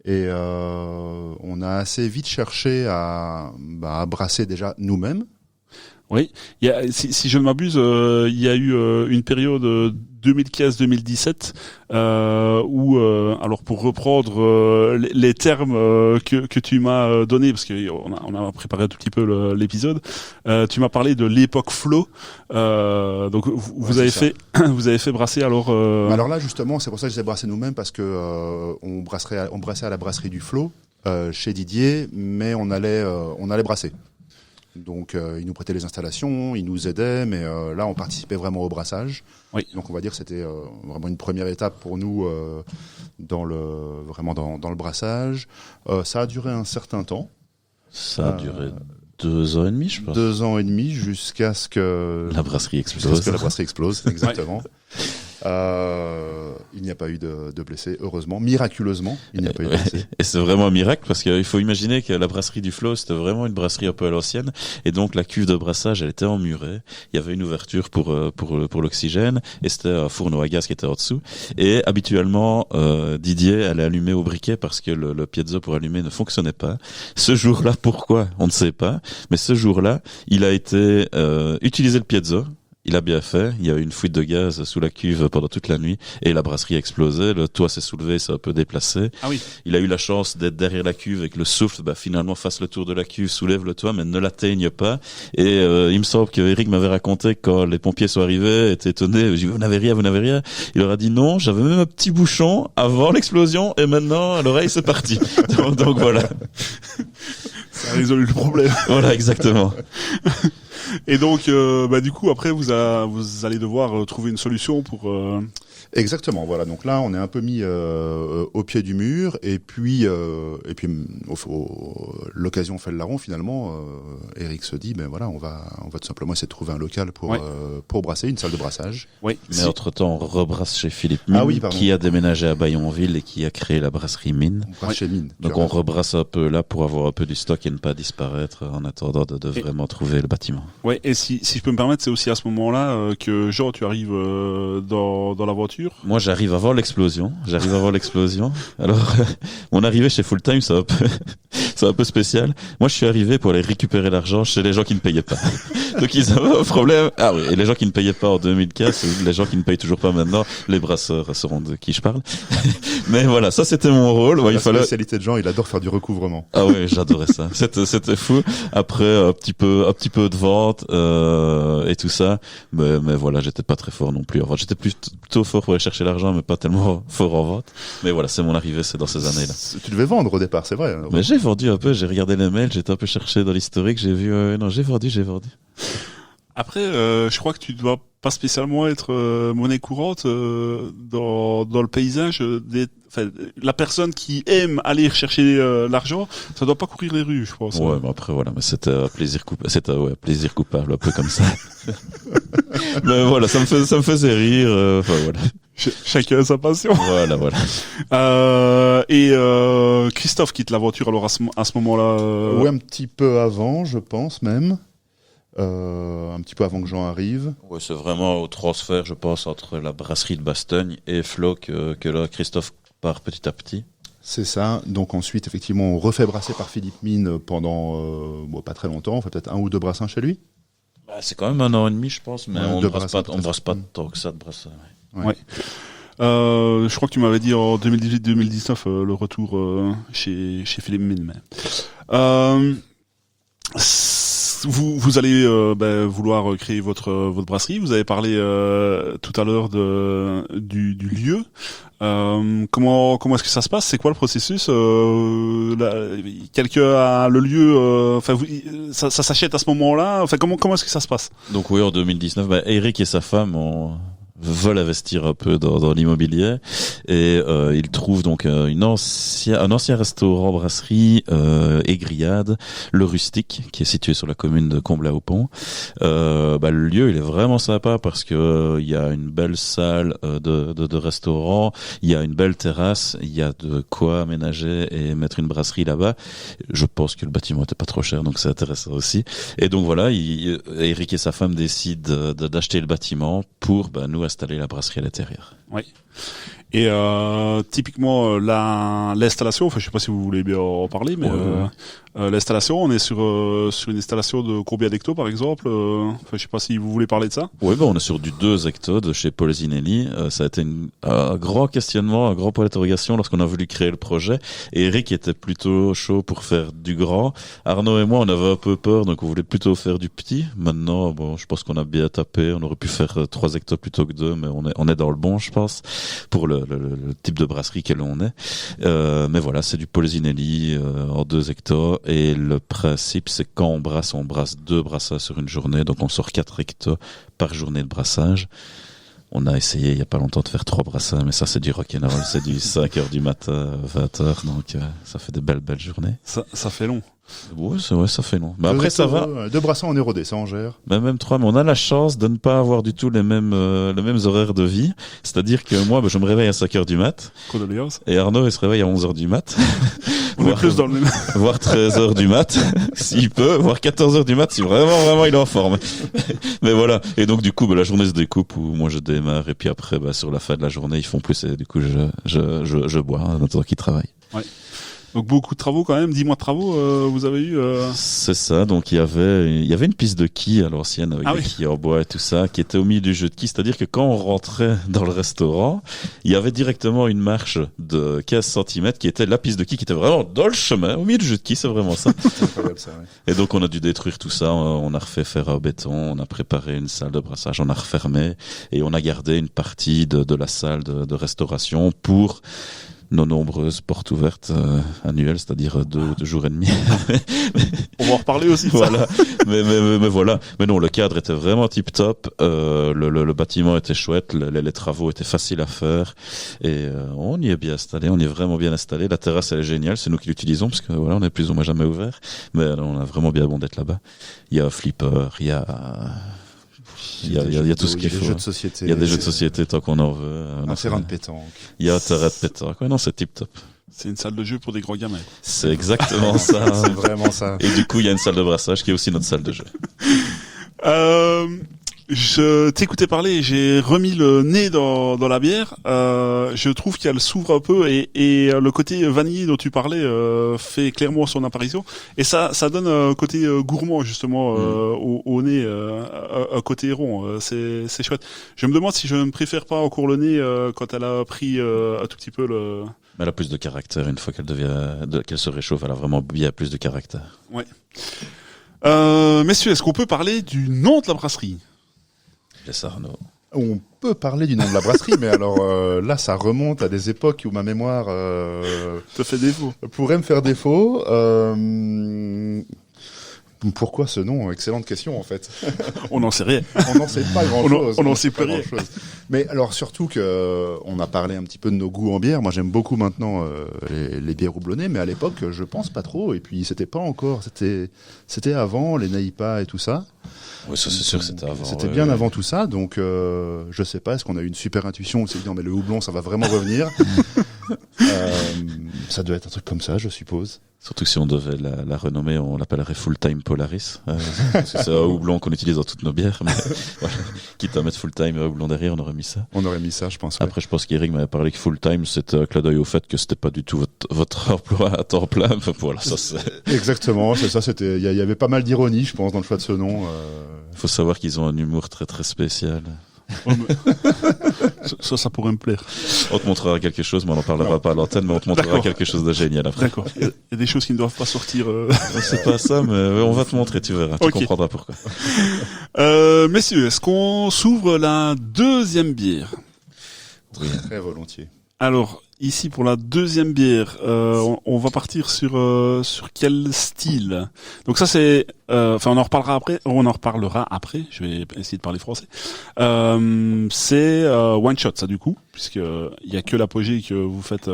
et on a assez vite cherché à brasser déjà nous-mêmes. Oui, si je ne m'abuse, il y a eu une période 2015-2017 où, alors pour reprendre les termes que tu m'as donné, parce que on a préparé un tout petit peu l'épisode, tu m'as parlé de l'époque flow. Donc vous avez fait brasser alors. Alors là justement, c'est pour ça que j'ai brassé nous-mêmes parce que on brassait à la brasserie du Flow chez Didier, mais on allait brasser. Donc il nous prêtait les installations, il nous aidait, mais là on participait vraiment au brassage. Oui. Donc on va dire que c'était vraiment une première étape pour nous dans le brassage. Ça a duré un certain temps. Ça a duré 2 ans et demi, je pense. 2 ans et demi jusqu'à ce que la brasserie explose. Jusqu'à ce que la brasserie explose, exactement. Il n'y a pas eu de blessés, heureusement. Miraculeusement, il n'y a pas eu de blessés. Et c'est vraiment un miracle parce qu'il faut imaginer que la brasserie du Flow, c'était vraiment une brasserie un peu à l'ancienne. Et donc, la cuve de brassage, elle était emmurée. Il y avait une ouverture pour l'oxygène et c'était un fourneau à gaz qui était en dessous. Et habituellement, Didier allait allumer au briquet parce que le piezo pour allumer ne fonctionnait pas. Ce jour-là, pourquoi? On ne sait pas. Mais ce jour-là, il a été utilisé le piezo. Il a bien fait. Il y a eu une fuite de gaz sous la cuve pendant toute la nuit et la brasserie a explosé. Le toit s'est soulevé, s'est un peu déplacé. Ah oui. Il a eu la chance d'être derrière la cuve et que le souffle, finalement, fasse le tour de la cuve, soulève le toit, mais ne l'atteigne pas. Et il me semble que Eric m'avait raconté que quand les pompiers sont arrivés, était étonné. J'ai dit, vous n'avez rien. Il leur a dit non, j'avais même un petit bouchon avant l'explosion et maintenant, à l'oreille, c'est parti. donc voilà. Ça a résolu le problème. Voilà, exactement. Et donc, du coup, après, vous allez devoir trouver une solution pour. Exactement. Voilà. Donc là, on est un peu mis au pied du mur, et puis l'occasion fait le larron. Finalement, Eric se dit, on va tout simplement essayer de trouver un local pour brasser, une salle de brassage. Oui. Mais entre-temps, on rebrasse chez Philippe Mine, qui a déménagé à Bayonville et qui a créé la brasserie Mine. On brasse chez Mine. Donc on rebrasse un peu là pour avoir un peu du stock et ne pas disparaître en attendant de vraiment trouver le bâtiment. Ouais. Et si je peux me permettre, c'est aussi à ce moment-là que Jean, tu arrives dans la voiture. Moi, j'arrive avant l'explosion. Alors, mon arrivée chez Full Time, c'est un peu spécial. Moi, je suis arrivé pour aller récupérer l'argent chez les gens qui ne payaient pas. Donc, ils avaient un problème. Ah oui, et les gens qui ne payaient pas en 2015, les gens qui ne payent toujours pas maintenant, les brasseurs sauront de qui je parle. Mais voilà, ça, c'était mon rôle. Ouais, la spécialité de Jean, il adore faire du recouvrement. Ah oui, j'adorais ça. C'était fou. Après, un petit peu de vente, et tout ça. Mais voilà, j'étais pas très fort non plus. Enfin, j'étais plutôt fort pour aller chercher l'argent, mais pas tellement fort en vente. Mais voilà, c'est mon arrivée, c'est dans ces années-là. Tu devais vendre au départ, c'est vrai. Mais j'ai vendu un peu, j'ai regardé les mails, j'étais un peu cherché dans l'historique, j'ai vu, non, j'ai vendu. Après, je crois que tu dois pas spécialement être monnaie courante dans le paysage. La personne qui aime aller chercher l'argent, ça doit pas courir les rues, je pense. Ouais, mais après voilà, mais c'était plaisir coupable, un peu comme ça. Mais voilà, ça me faisait rire. Enfin voilà. Chacun a sa passion. Voilà. Et Christophe quitte l'aventure alors à ce moment-là. Ouais, un petit peu avant, je pense même. un petit peu avant que Jean arrive. Ouais, c'est vraiment au transfert, je pense, entre la brasserie de Bastogne et Flo que là, Christophe part petit à petit. C'est ça. Donc ensuite, effectivement, on refait brasser par Philippe Mine pendant pas très longtemps. On fait peut-être 1 ou 2 brassins chez lui. Bah, c'est quand même 1 an et demi, je pense, mais Ouais, on deux ne brasse pas brassins. tant que ça de brassins. Ouais. Ouais. Je crois que tu m'avais dit en 2018-2019 le retour chez Philippe Mine. Vous allez vouloir créer votre brasserie. Vous avez parlé tout à l'heure du lieu. Comment est-ce que ça se passe? C'est quoi le processus? Quelqu'un a le lieu. Ça s'achète à ce moment-là. Enfin, comment est-ce que ça se passe? Donc oui, en 2019, Eric et sa femme veulent investir un peu dans l'immobilier et ils trouvent donc un ancien restaurant brasserie et grillade, le Rustique, qui est situé sur la commune de Comblain-au-Pont. Le lieu il est vraiment sympa parce que il y a une belle salle de restaurant, il y a une belle terrasse, il y a de quoi aménager et mettre une brasserie là-bas. Je pense que le bâtiment était pas trop cher, donc c'est intéressant aussi. Et donc voilà, Eric et sa femme décident d'acheter le bâtiment pour nous installer la brasserie à l'intérieur. Oui. Et typiquement l'installation, enfin je sais pas si vous voulez bien en parler, mais l'installation, on est sur une installation de combien d'hectos par exemple? Je sais pas si vous voulez parler de ça. Oui, on est sur du 2 hectos de chez Paul Zinelli. Ça a été un grand questionnement, un grand point d'interrogation lorsqu'on a voulu créer le projet. Et Eric était plutôt chaud pour faire du grand. Arnaud et moi, on avait un peu peur, donc on voulait plutôt faire du petit. Maintenant, je pense qu'on a bien tapé. On aurait pu faire 3 hectos plutôt que 2, mais on est dans le bon, je pense, pour le type de brasserie que l'on est. Mais voilà, c'est du Paul Zinelli en 2 hectos. Et le principe, c'est quand on brasse 2 brassages sur une journée. Donc on sort 4 hectos par journée de brassage. On a essayé il y a pas longtemps de faire 3 brassages, mais ça c'est du rock'n'roll, c'est du 5h du matin, 20h, donc ça fait des belles journées. Ça fait long. Ouais, ça fait long. Mais après ça va. 2 brassins en érodé, ça en gère. Même 3, mais on a la chance de ne pas avoir du tout les mêmes horaires de vie. C'est-à-dire que moi, je me réveille à 5h du mat. Condoléances. Et Arnaud, il se réveille à 11h du mat. On est plus dans le même. Voire 13h du mat, s'il peut, voire 14h du mat, si vraiment il est en forme. Mais voilà. Et donc, du coup, la journée se découpe où moi je démarre et puis après, sur la fin de la journée, ils font plus et du coup, je bois en attendant qu'ils travaillent. Ouais. Donc beaucoup de travaux quand même, 10 mois de travaux vous avez eu C'est ça, donc il y avait une piste de quilles à l'ancienne avec des quilles en bois et tout ça qui était au milieu du jeu de quilles, c'est-à-dire que quand on rentrait dans le restaurant, il y avait directement une marche de 15 cm qui était la piste de quilles qui était vraiment dans le chemin, au milieu du jeu de quilles, c'est vraiment ça. C'est incroyable ça, ouais. Et donc on a dû détruire tout ça, on a refait faire un béton, on a préparé une salle de brassage, on a refermé et on a gardé une partie de la salle de restauration pour nos nombreuses portes ouvertes annuelles, c'est-à-dire 2 jours et demi. On va en reparler aussi. Voilà. mais voilà. Mais non, le cadre était vraiment tip top. Le bâtiment était chouette, les travaux étaient faciles à faire et on y est bien installé. On y est vraiment bien installé. La terrasse elle est géniale. C'est nous qui l'utilisons parce que voilà, on est plus ou moins jamais ouvert. Mais on a vraiment bien bon d'être là-bas. Il y a un flipper, il y a tout ce qu'il faut. Il y a des jeux de société. Il y a des jeux de société tant qu'on en veut. Un terrain de pétanque. Il y a un terrain de pétanque. Ouais, non, c'est tip top. C'est une salle de jeu pour des grands gamins. C'est exactement ça. C'est vraiment ça. Et du coup, il y a une salle de brassage qui est aussi notre salle de jeu. Je t'écoutais parler et j'ai remis le nez dans la bière. Je trouve qu'elle s'ouvre un peu et le côté vanillé dont tu parlais fait clairement son apparition. Et ça donne un côté gourmand justement au nez, un côté rond. C'est chouette. Je me demande si je ne préfère pas encore le nez quand elle a pris un tout petit peu le... Mais elle a plus de caractère une fois qu'elle se réchauffe. Elle a vraiment bien plus de caractère. Ouais. Messieurs, est-ce qu'on peut parler du nom de la brasserie? Laisse Arnaud. On peut parler du nom de la brasserie, mais alors là, ça remonte à des époques où ma mémoire te fait défaut. Pourrait me faire défaut. Pourquoi ce nom? Excellente question en fait. On n'en sait rien. On n'en sait pas grand-chose. On n'en sait plus rien. Mais alors surtout que on a parlé un petit peu de nos goûts en bière. Moi j'aime beaucoup maintenant les bières houblonnées, mais à l'époque je pense pas trop. Et puis c'était pas encore. C'était avant les Naipa et tout ça. Oui, ça c'est sûr, c'était avant. C'était bien avant tout ça. Donc je sais pas. Est-ce qu'on a eu une super intuition? On s'est dit non mais le houblon ça va vraiment revenir. Ça doit être un truc comme ça, je suppose. Surtout que si on devait la renommer, on l'appellerait Full Time Polaris. Parce que c'est un houblon qu'on utilise dans toutes nos bières. Mais voilà. Quitte à mettre Full Time houblon derrière, on aurait mis ça. On aurait mis ça, je pense. Ouais. Après, je pense qu'Eric m'avait parlé que Full Time, c'était un clin d'œil au fait que c'était pas du tout votre emploi à temps plein. Enfin, voilà, ça c'est... Exactement, c'est ça. Il y avait pas mal d'ironie, je pense, dans le choix de ce nom. Il faut savoir qu'ils ont un humour très très spécial. Ça pourrait me plaire. On te montrera quelque chose, mais on n'en parlera pas à l'antenne, mais on te montrera quelque chose de génial après. D'accord. Il y a des choses qui ne doivent pas sortir. C'est pas ça, mais on va te montrer, tu verras. Tu comprendras pourquoi. Messieurs, est-ce qu'on s'ouvre la deuxième bière? Oui. Très volontiers. Alors, ici pour la deuxième bière, on va partir sur quel style? Donc ça c'est, enfin on en reparlera après. Je vais essayer de parler français. C'est one shot ça du coup, puisque il y a que l'apogée que vous faites.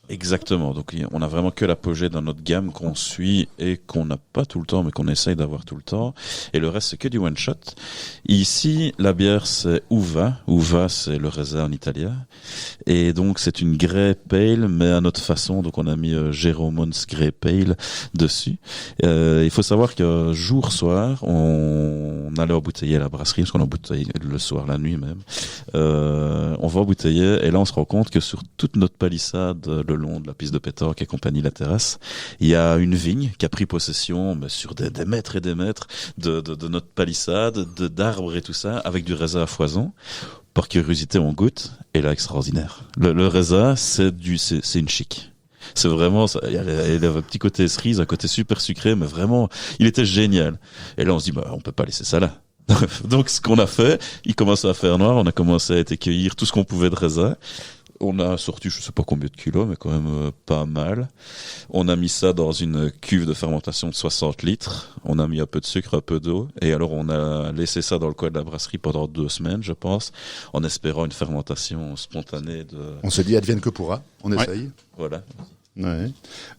Exactement. Donc, on a vraiment que l'apogée dans notre gamme qu'on suit et qu'on n'a pas tout le temps, mais qu'on essaye d'avoir tout le temps. Et le reste, c'est que du one shot. Ici, la bière, c'est Uva. Uva, c'est le raisin en italien. Et donc, c'est une Grey Pale, mais à notre façon. Donc, on a mis Jeromon's Grey Pale dessus. Il faut savoir que soir, on allait embouteiller à la brasserie, parce qu'on embouteille le soir, la nuit même. On va embouteiller, et là, on se rend compte que sur toute notre palissade, le long de la piste de pétanque et compagnie, la terrasse, il y a une vigne qui a pris possession sur des mètres et des mètres de notre palissade, d'arbres et tout ça, avec du raisin à foison. Par curiosité, on goûte, et là, extraordinaire. Le raisin, c'est une chic. C'est vraiment, il y avait un petit côté cerise, un côté super sucré, mais vraiment, il était génial. Et là, on se dit, on peut pas laisser ça là. Donc, ce qu'on a fait, il commençait à faire noir, on a commencé à cueillir tout ce qu'on pouvait de raisin. On a sorti, je sais pas combien de kilos, mais quand même pas mal. On a mis ça dans une cuve de fermentation de 60 litres. On a mis un peu de sucre, un peu d'eau. Et alors, on a laissé ça dans le coin de la brasserie pendant 2 semaines, je pense, en espérant une fermentation spontanée On se dit, advienne que pourra. On essaye. Voilà. Ouais.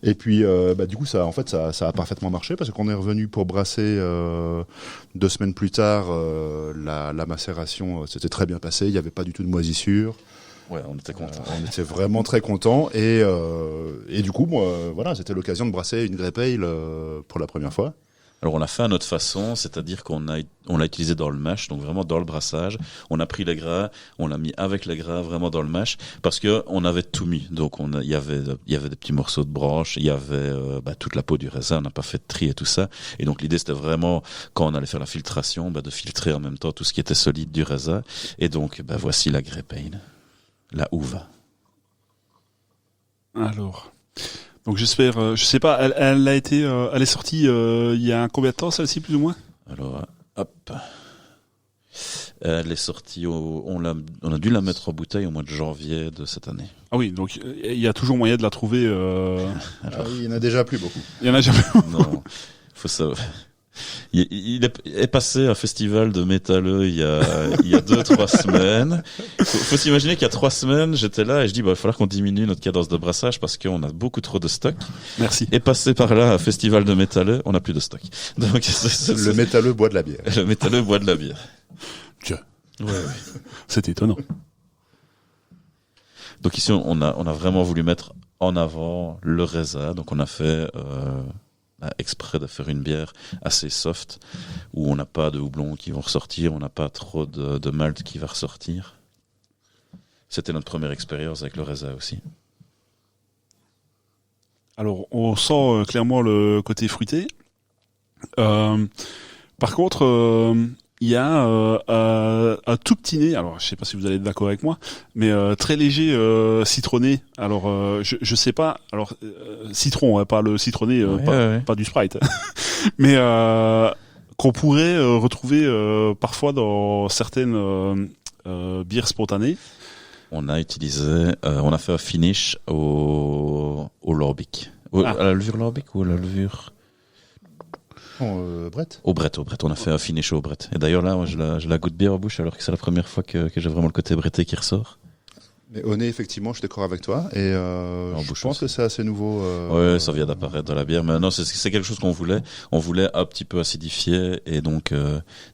Et puis, du coup, ça a parfaitement marché parce qu'on est revenu pour brasser 2 semaines plus tard. La macération s'était très bien passée. Il n'y avait pas du tout de moisissure. Ouais, on était contents. On était vraiment très contents. Et du coup, voilà, c'était l'occasion de brasser une Grey Pale pour la première fois. Alors on l'a fait à notre façon, c'est-à-dire on l'a utilisé dans le mash, donc vraiment dans le brassage. On a pris les gras, on l'a mis avec les gras vraiment dans le mash, parce que on avait tout mis. Donc il y avait des petits morceaux de branches, il y avait toute la peau du raisin, on n'a pas fait de tri et tout ça. Et donc l'idée c'était vraiment quand on allait faire la filtration, de filtrer en même temps tout ce qui était solide du raisin. Et donc voici la Grey Pale, la Uva. Alors. Donc j'espère, je sais pas, elle est sortie il y a combien de temps celle-ci plus ou moins? Alors hop, elle est sortie on a dû la mettre en bouteille au mois de janvier de cette année. Ah oui, donc il y a toujours moyen de la trouver. Alors, il y en a déjà plus beaucoup. Il y en a déjà plus. Non, faut savoir. Il est passé à un festival de métalleux il y a 2-3 semaines. Faut s'imaginer qu'il y a 3 semaines, j'étais là et je dis, il va falloir qu'on diminue notre cadence de brassage parce qu'on a beaucoup trop de stock. Merci. Et passé par là, un festival de métalleux, on n'a plus de stock. Donc, le métalleux boit de la bière. Le métalleux boit de la bière. Tiens. Ouais. C'est étonnant. Donc ici, on a vraiment voulu mettre en avant le raisin. Donc on a fait, exprès de faire une bière assez soft où on n'a pas de houblon qui vont ressortir, on n'a pas trop de malt qui va ressortir. C'était notre première expérience avec le raisin aussi. Alors on sent clairement le côté fruité. Par contre, il y a un tout petit nez. Alors je sais pas si vous allez être d'accord avec moi, mais très léger citronné. Alors je sais pas. Alors citron, pas le citronné, pas du Sprite, mais qu'on pourrait retrouver parfois dans certaines bières spontanées. On a fait un finish au Lorbic. À la levure Lorbic ou à la levure Brett. Au Brett. On a fait un finish au Brett. Et d'ailleurs là, moi, je la goûte bien en bouche alors que c'est la première fois que j'ai vraiment le côté bretté qui ressort. Mais au nez, effectivement, je suis d'accord avec toi. Et je pense que c'est assez nouveau. Ouais, ça vient d'apparaître dans la bière. Mais non, c'est quelque chose qu'on voulait. On voulait un petit peu acidifier et donc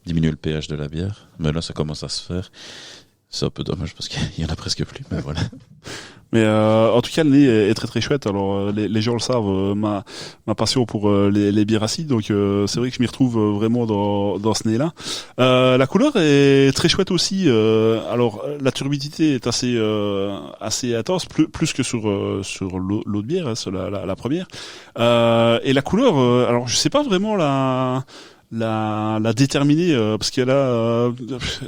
diminuer le pH de la bière. Mais là, ça commence à se faire. C'est un peu dommage parce qu'il y en a presque plus. Mais voilà. Mais en tout cas, le nez est très très chouette. Alors les gens le savent, ma passion pour les bières acides, donc c'est vrai que je m'y retrouve vraiment dans ce nez-là. La couleur est très chouette aussi. Alors la turbidité est assez intense, plus que sur l'autre bière, hein, sur la première. Et la couleur, alors je sais pas vraiment la déterminer parce qu'elle a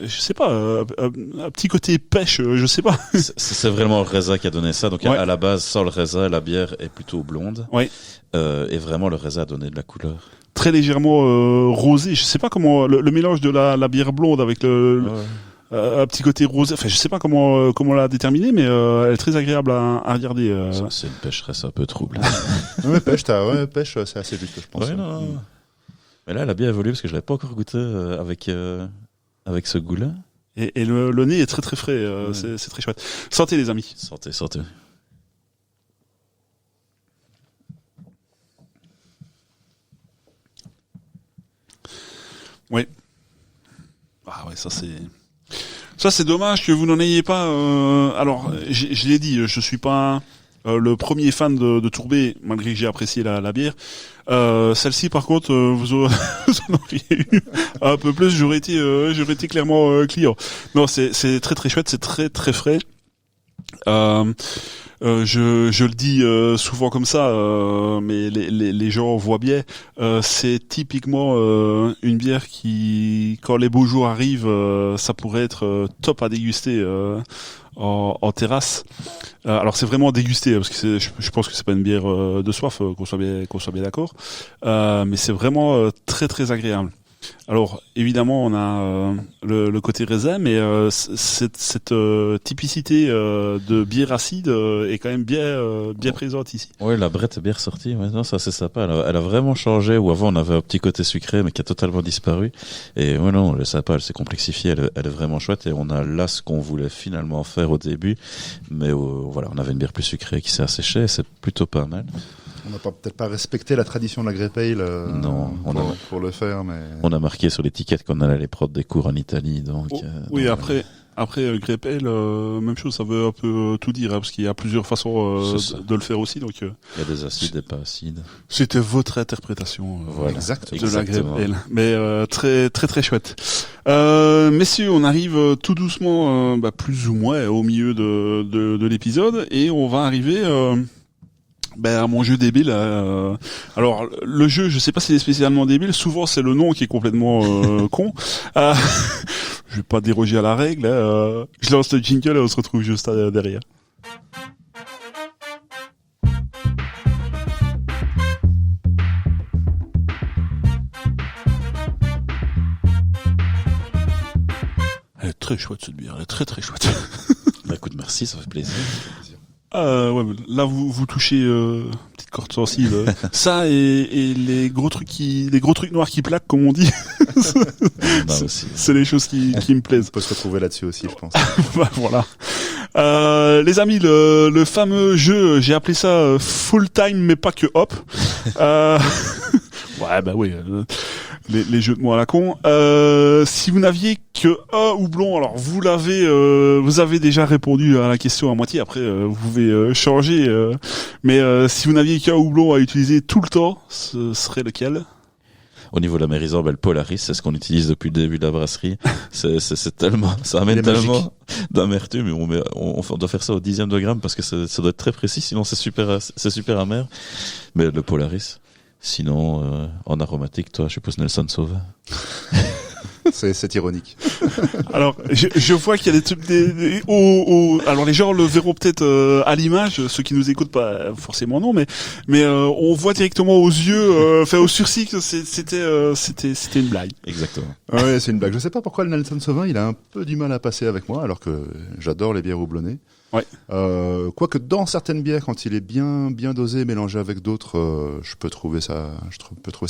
je sais pas un petit côté pêche, je sais pas. C'est vraiment le raisin qui a donné ça. Donc Ouais. à la base, sans le raisin, la bière est plutôt blonde. Oui. Et vraiment, le raisin a donné de la couleur. Très légèrement rosé. Je sais pas comment le mélange de la bière blonde avec un petit côté rosé. Enfin, je sais pas comment la déterminer, mais elle est très agréable à regarder. C'est une pêcheresse un peu trouble. Ouais, pêche, c'est assez juste, je pense. Ouais, non. Mais là, elle a bien évolué parce que je l'avais pas encore goûté avec ce goût-là. Et le nez est très très frais. C'est très chouette. Santé les amis. Santé. Oui. Ah ouais, ça c'est dommage que vous n'en ayez pas. Alors, je l'ai dit, je suis pas le premier fan de Tourbet, malgré que j'ai apprécié la bière. Celle-ci, par contre, vous en auriez eu un peu plus. J'aurais été clairement client. Non, c'est très très chouette, c'est très très frais. Je le dis souvent comme ça, mais les gens voient bien. C'est typiquement une bière qui, quand les beaux jours arrivent, ça pourrait être top à déguster en terrasse. Alors c'est vraiment déguster parce que je pense que c'est pas une bière de soif, qu'on soit bien d'accord. Mais c'est vraiment très très agréable. Alors évidemment on a le côté raisin, mais cette typicité de bière acide est quand même bien présente ici. Ouais, la brette est bien ressortie. Ouais, non, ça c'est sympa. Elle a vraiment changé. Où avant on avait un petit côté sucré, mais qui a totalement disparu. Et ouais, non, elle est sympa. Elle s'est complexifiée. Elle est vraiment chouette. Et on a là ce qu'on voulait finalement faire au début. Mais voilà, on avait une bière plus sucrée qui s'est asséchée. Et c'est plutôt pas mal. On n'a peut-être pas respecté la tradition de la Grey Pale Non, pour le faire, mais... On a marqué sur l'étiquette qu'on allait aller prendre des cours en Italie, donc... Oui, donc, après Grey Pale, même chose, ça veut un peu tout dire, hein, parce qu'il y a plusieurs façons de le faire aussi, donc... il y a des acides et pas acides. C'était votre interprétation Voilà, exactement. de la Grey Pale. Mais très très très chouette. Messieurs, on arrive tout doucement, plus ou moins au milieu de l'épisode, et on va arriver... à mon jeu débile. Alors le jeu, je sais pas s'il est spécialement débile. Souvent c'est le nom qui est complètement con. Je vais pas déroger à la règle. Je lance le jingle et on se retrouve juste derrière. Elle est très chouette cette bière. Elle est très très chouette. Bah écoute, merci, ça fait plaisir. Ouais, mais là vous touchez petite corde sensible. Ça et les gros trucs noirs qui plaquent comme on dit. C'est les choses qui me plaisent. On peut se retrouver là-dessus aussi, je pense. Voilà. Les amis, le fameux jeu, j'ai appelé ça full time mais pas que hop. Ouais, oui. Les jeux de mots à la con. Si vous n'aviez que un houblon, alors vous avez déjà répondu à la question à moitié. Après, vous pouvez changer. Mais si vous n'aviez qu'un houblon à utiliser tout le temps, ce serait lequel? Au niveau de la mérisande, le Polaris, c'est ce qu'on utilise depuis le début de la brasserie. C'est tellement, ça amène tellement d'amertume. On doit faire ça au 10e de gramme parce que ça doit être très précis, sinon c'est super amer. Mais le Polaris. Sinon, en aromatique, toi, je suppose Nelson Sauvin. C'est ironique. Alors, je vois qu'il y a des trucs alors les gens le verront peut-être à l'image, ceux qui nous écoutent pas forcément non, mais on voit directement aux yeux, au sursis que c'était une blague. Exactement. Ouais, c'est une blague. Je sais pas pourquoi le Nelson Sauvin, il a un peu du mal à passer avec moi, alors que j'adore les bières houblonnées. Ouais. Quoique dans certaines bières, quand il est bien dosé, mélangé avec d'autres, je peux trouver ça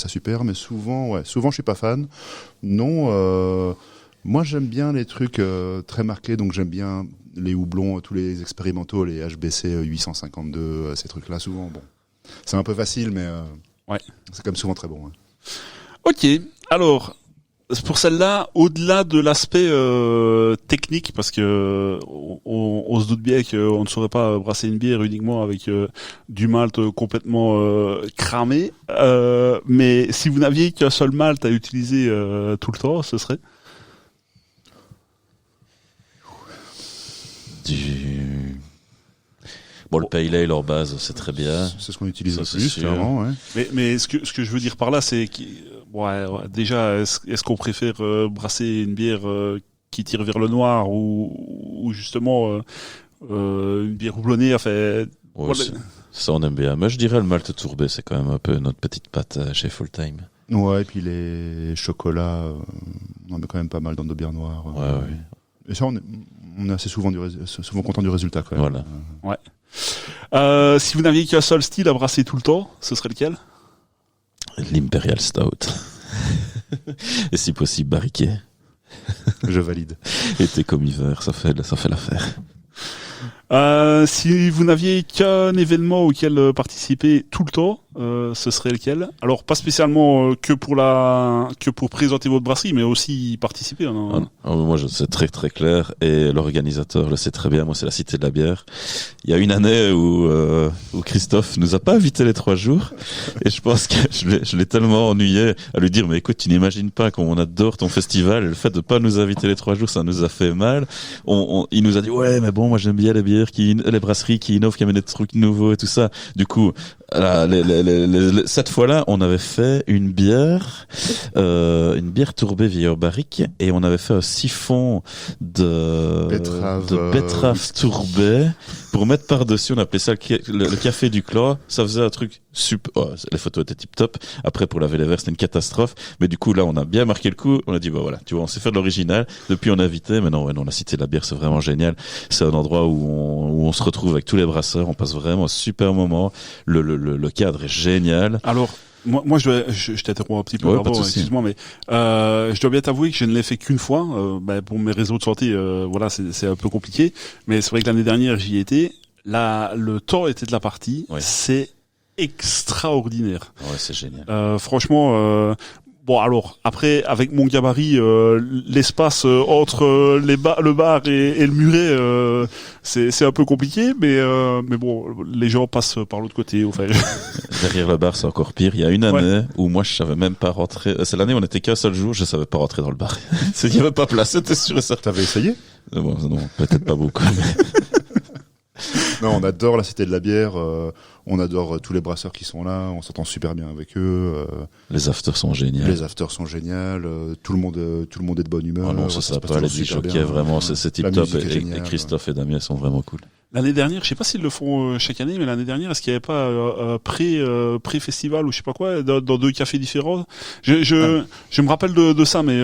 super, mais souvent je suis pas fan. Non, moi j'aime bien les trucs très marqués, donc j'aime bien les houblons, tous les expérimentaux, les HBC 852, ces trucs-là. Souvent, bon, c'est un peu facile, mais ouais, c'est quand même souvent très bon. Hein. Ok, alors pour celle-là, au-delà de l'aspect technique, parce que on se doute bien qu'on ne saurait pas brasser une bière uniquement avec du malt complètement cramé, mais si vous n'aviez qu'un seul malt à utiliser tout le temps, ce serait Bon, le Pale Ale en base, c'est très bien. C'est ce qu'on utilise Ça, le c'est plus, sûr. clairement, ouais. Mais ce que je veux dire par là, c'est que déjà, est-ce qu'on préfère brasser une bière qui tire vers le noir ou justement une bière houblonnée, enfin. Ouais, Voilà. ça, on aime bien. Mais je dirais le malt tourbé, c'est quand même un peu notre petite patte chez Full Time. Ouais, et puis les chocolats, on en met quand même pas mal dans nos bières noires. Ouais. Et ça, on est assez souvent content du résultat, quand même. Voilà. Si vous n'aviez qu'un seul style à brasser tout le temps, ce serait lequel? L'Imperial Stout. Et si possible, barriqué. Je valide. Été comme hiver, ça fait l'affaire. Si vous n'aviez qu'un événement auquel participer tout le temps, ce serait lequel? Alors pas spécialement que pour présenter votre brasserie, mais aussi y participer. Hein. Moi, je sais très très clair, et l'organisateur le sait très bien. Moi, c'est la Cité de la Bière. Il y a une année où Christophe nous a pas invités les 3 jours, et je pense que je l'ai tellement ennuyé à lui dire, mais écoute, tu n'imagines pas comme on adore ton festival, et le fait de pas nous inviter les 3 jours, ça nous a fait mal. Il nous a dit, ouais, mais bon, moi j'aime bien les bières les brasseries qui innovent, qui amènent des trucs nouveaux et tout ça. Du coup, cette fois-là, on avait fait une bière tourbée vieilleur barrique, et on avait fait un siphon de betterave tourbée pour mettre par-dessus. On appelait ça le café du clan. Ça faisait un truc super. Oh, les photos étaient tip top. Après, pour laver les verres, c'était une catastrophe. Mais du coup, là, on a bien marqué le coup. On a dit, bah voilà, tu vois, on s'est fait de l'original. Depuis, on a invité. Mais non, la Cité de la Bière, c'est vraiment génial. C'est un endroit où on se retrouve avec tous les brasseurs. On passe vraiment un super moment. Le cadre est génial. Alors, moi je t'interromps un petit peu, Ouais, pardon, pas de souci. excuse-moi, mais je dois bien t'avouer que je ne l'ai fait qu'une fois. Pour mes réseaux de santé, voilà, c'est un peu compliqué. Mais c'est vrai que l'année dernière, j'y étais. Le temps était de la partie. Ouais. C'est extraordinaire. Ouais, c'est génial. Franchement. Bon, alors après, avec mon gabarit, l'espace entre le bar et le muret, c'est un peu compliqué, mais bon, les gens passent par l'autre côté. Enfin, Derrière le bar, c'est encore pire. Il y a une année où moi, je savais même pas rentrer. C'est l'année où on était qu'un seul jour, je savais pas rentrer dans le bar. Il y avait pas place, c'était sûr et certain. T'avais essayé? Bon, non, peut-être pas beaucoup. Mais... Non, on adore la Cité de la Bière. On adore tous les brasseurs qui sont là. On s'entend super bien avec eux. Les afters sont géniaux. Les afters sont géniaux. Tout le monde est de bonne humeur. Oh non, ça se passe pas les toujours super jockey, bien. vraiment, c'est tip La top. musique est Et géniale. Christophe et Damien sont vraiment cool. l'année dernière, je sais pas s'ils le font chaque année, mais l'année dernière, est-ce qu'il y avait pas pré-festival ou je sais pas quoi, dans 2 cafés différents? Je me rappelle de ça, mais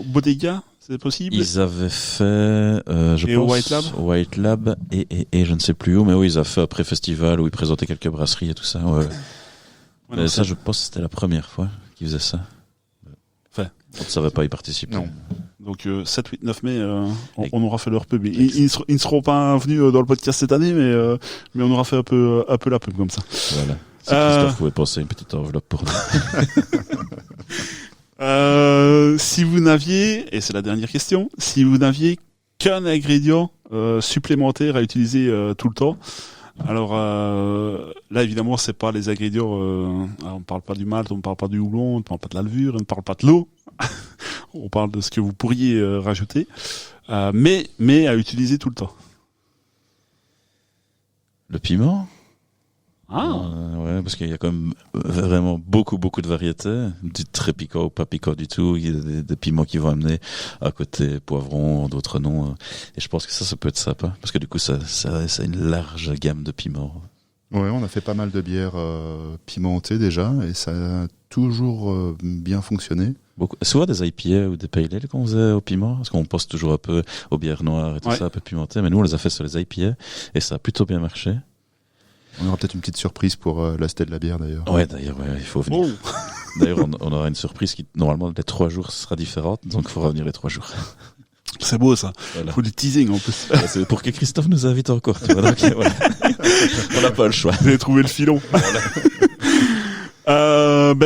Bodega, c'est possible? Ils avaient fait, je Et pense, White Lab et je ne sais plus où, mais oui, ils avaient fait un pré-festival où ils présentaient quelques brasseries et tout ça. Ouais. Ouais, Mais non, ça, je pense que c'était la première fois qu'ils faisaient ça. Enfin. On ne savait pas y participer. Non. Donc 7, 8, 9 mai, on aura fait leur pub. Ils ne seront pas venus dans le podcast cette année, mais on aura fait un peu la pub comme ça. Voilà. Si Christophe pouvait penser une petite enveloppe pour nous. Si vous n'aviez, et c'est la dernière question, si vous n'aviez qu'un ingrédient supplémentaire à utiliser tout le temps, alors là évidemment c'est pas les ingrédients, on ne parle pas du malt, on ne parle pas du houblon, on ne parle pas de la levure, on ne parle pas de l'eau, on parle de ce que vous pourriez rajouter, mais à utiliser tout le temps. Le piment? Ah. Ouais, parce qu'il y a quand même vraiment beaucoup de variétés, du très piquant ou pas piquant du tout. Il y a des piments qui vont amener à côté poivrons, d'autres non. Et je pense que ça peut être sympa, parce que du coup, ça a une large gamme de piments. Ouais, on a fait pas mal de bières pimentées déjà, et ça a toujours bien fonctionné. Souvent des IPA ou des pale ale qu'on faisait au piment, parce qu'on pense toujours un peu aux bières noires et tout ça, un peu pimentées, mais nous on les a fait sur les IPA, et ça a plutôt bien marché. On aura peut-être une petite surprise pour la Cité de la Bière d'ailleurs. Ouais, d'ailleurs, il faut venir. Oh. D'ailleurs, on aura une surprise qui, normalement, les 3 jours sera différente, donc il faudra venir les 3 jours. C'est beau ça. Voilà. Faut du teasing en plus. C'est pour que Christophe nous invite encore, tu vois. Donc, voilà. On n'a pas le choix. Vous avez trouvé le filon.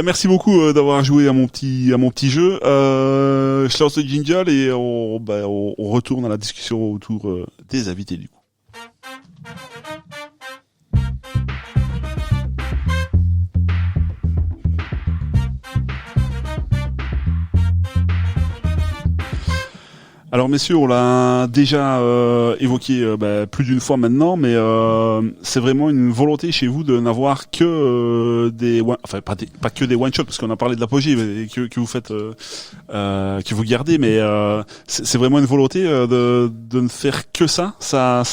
Merci beaucoup d'avoir joué à mon petit jeu. Je lance le jingle et on retourne à la discussion autour des invités du coup. Alors messieurs, on l'a déjà évoqué plus d'une fois maintenant, mais c'est vraiment une volonté chez vous de n'avoir que pas que des one shot, parce qu'on a parlé de l'apogée que vous faites, que vous gardez, mais c'est vraiment une volonté de ne faire que ça. Ça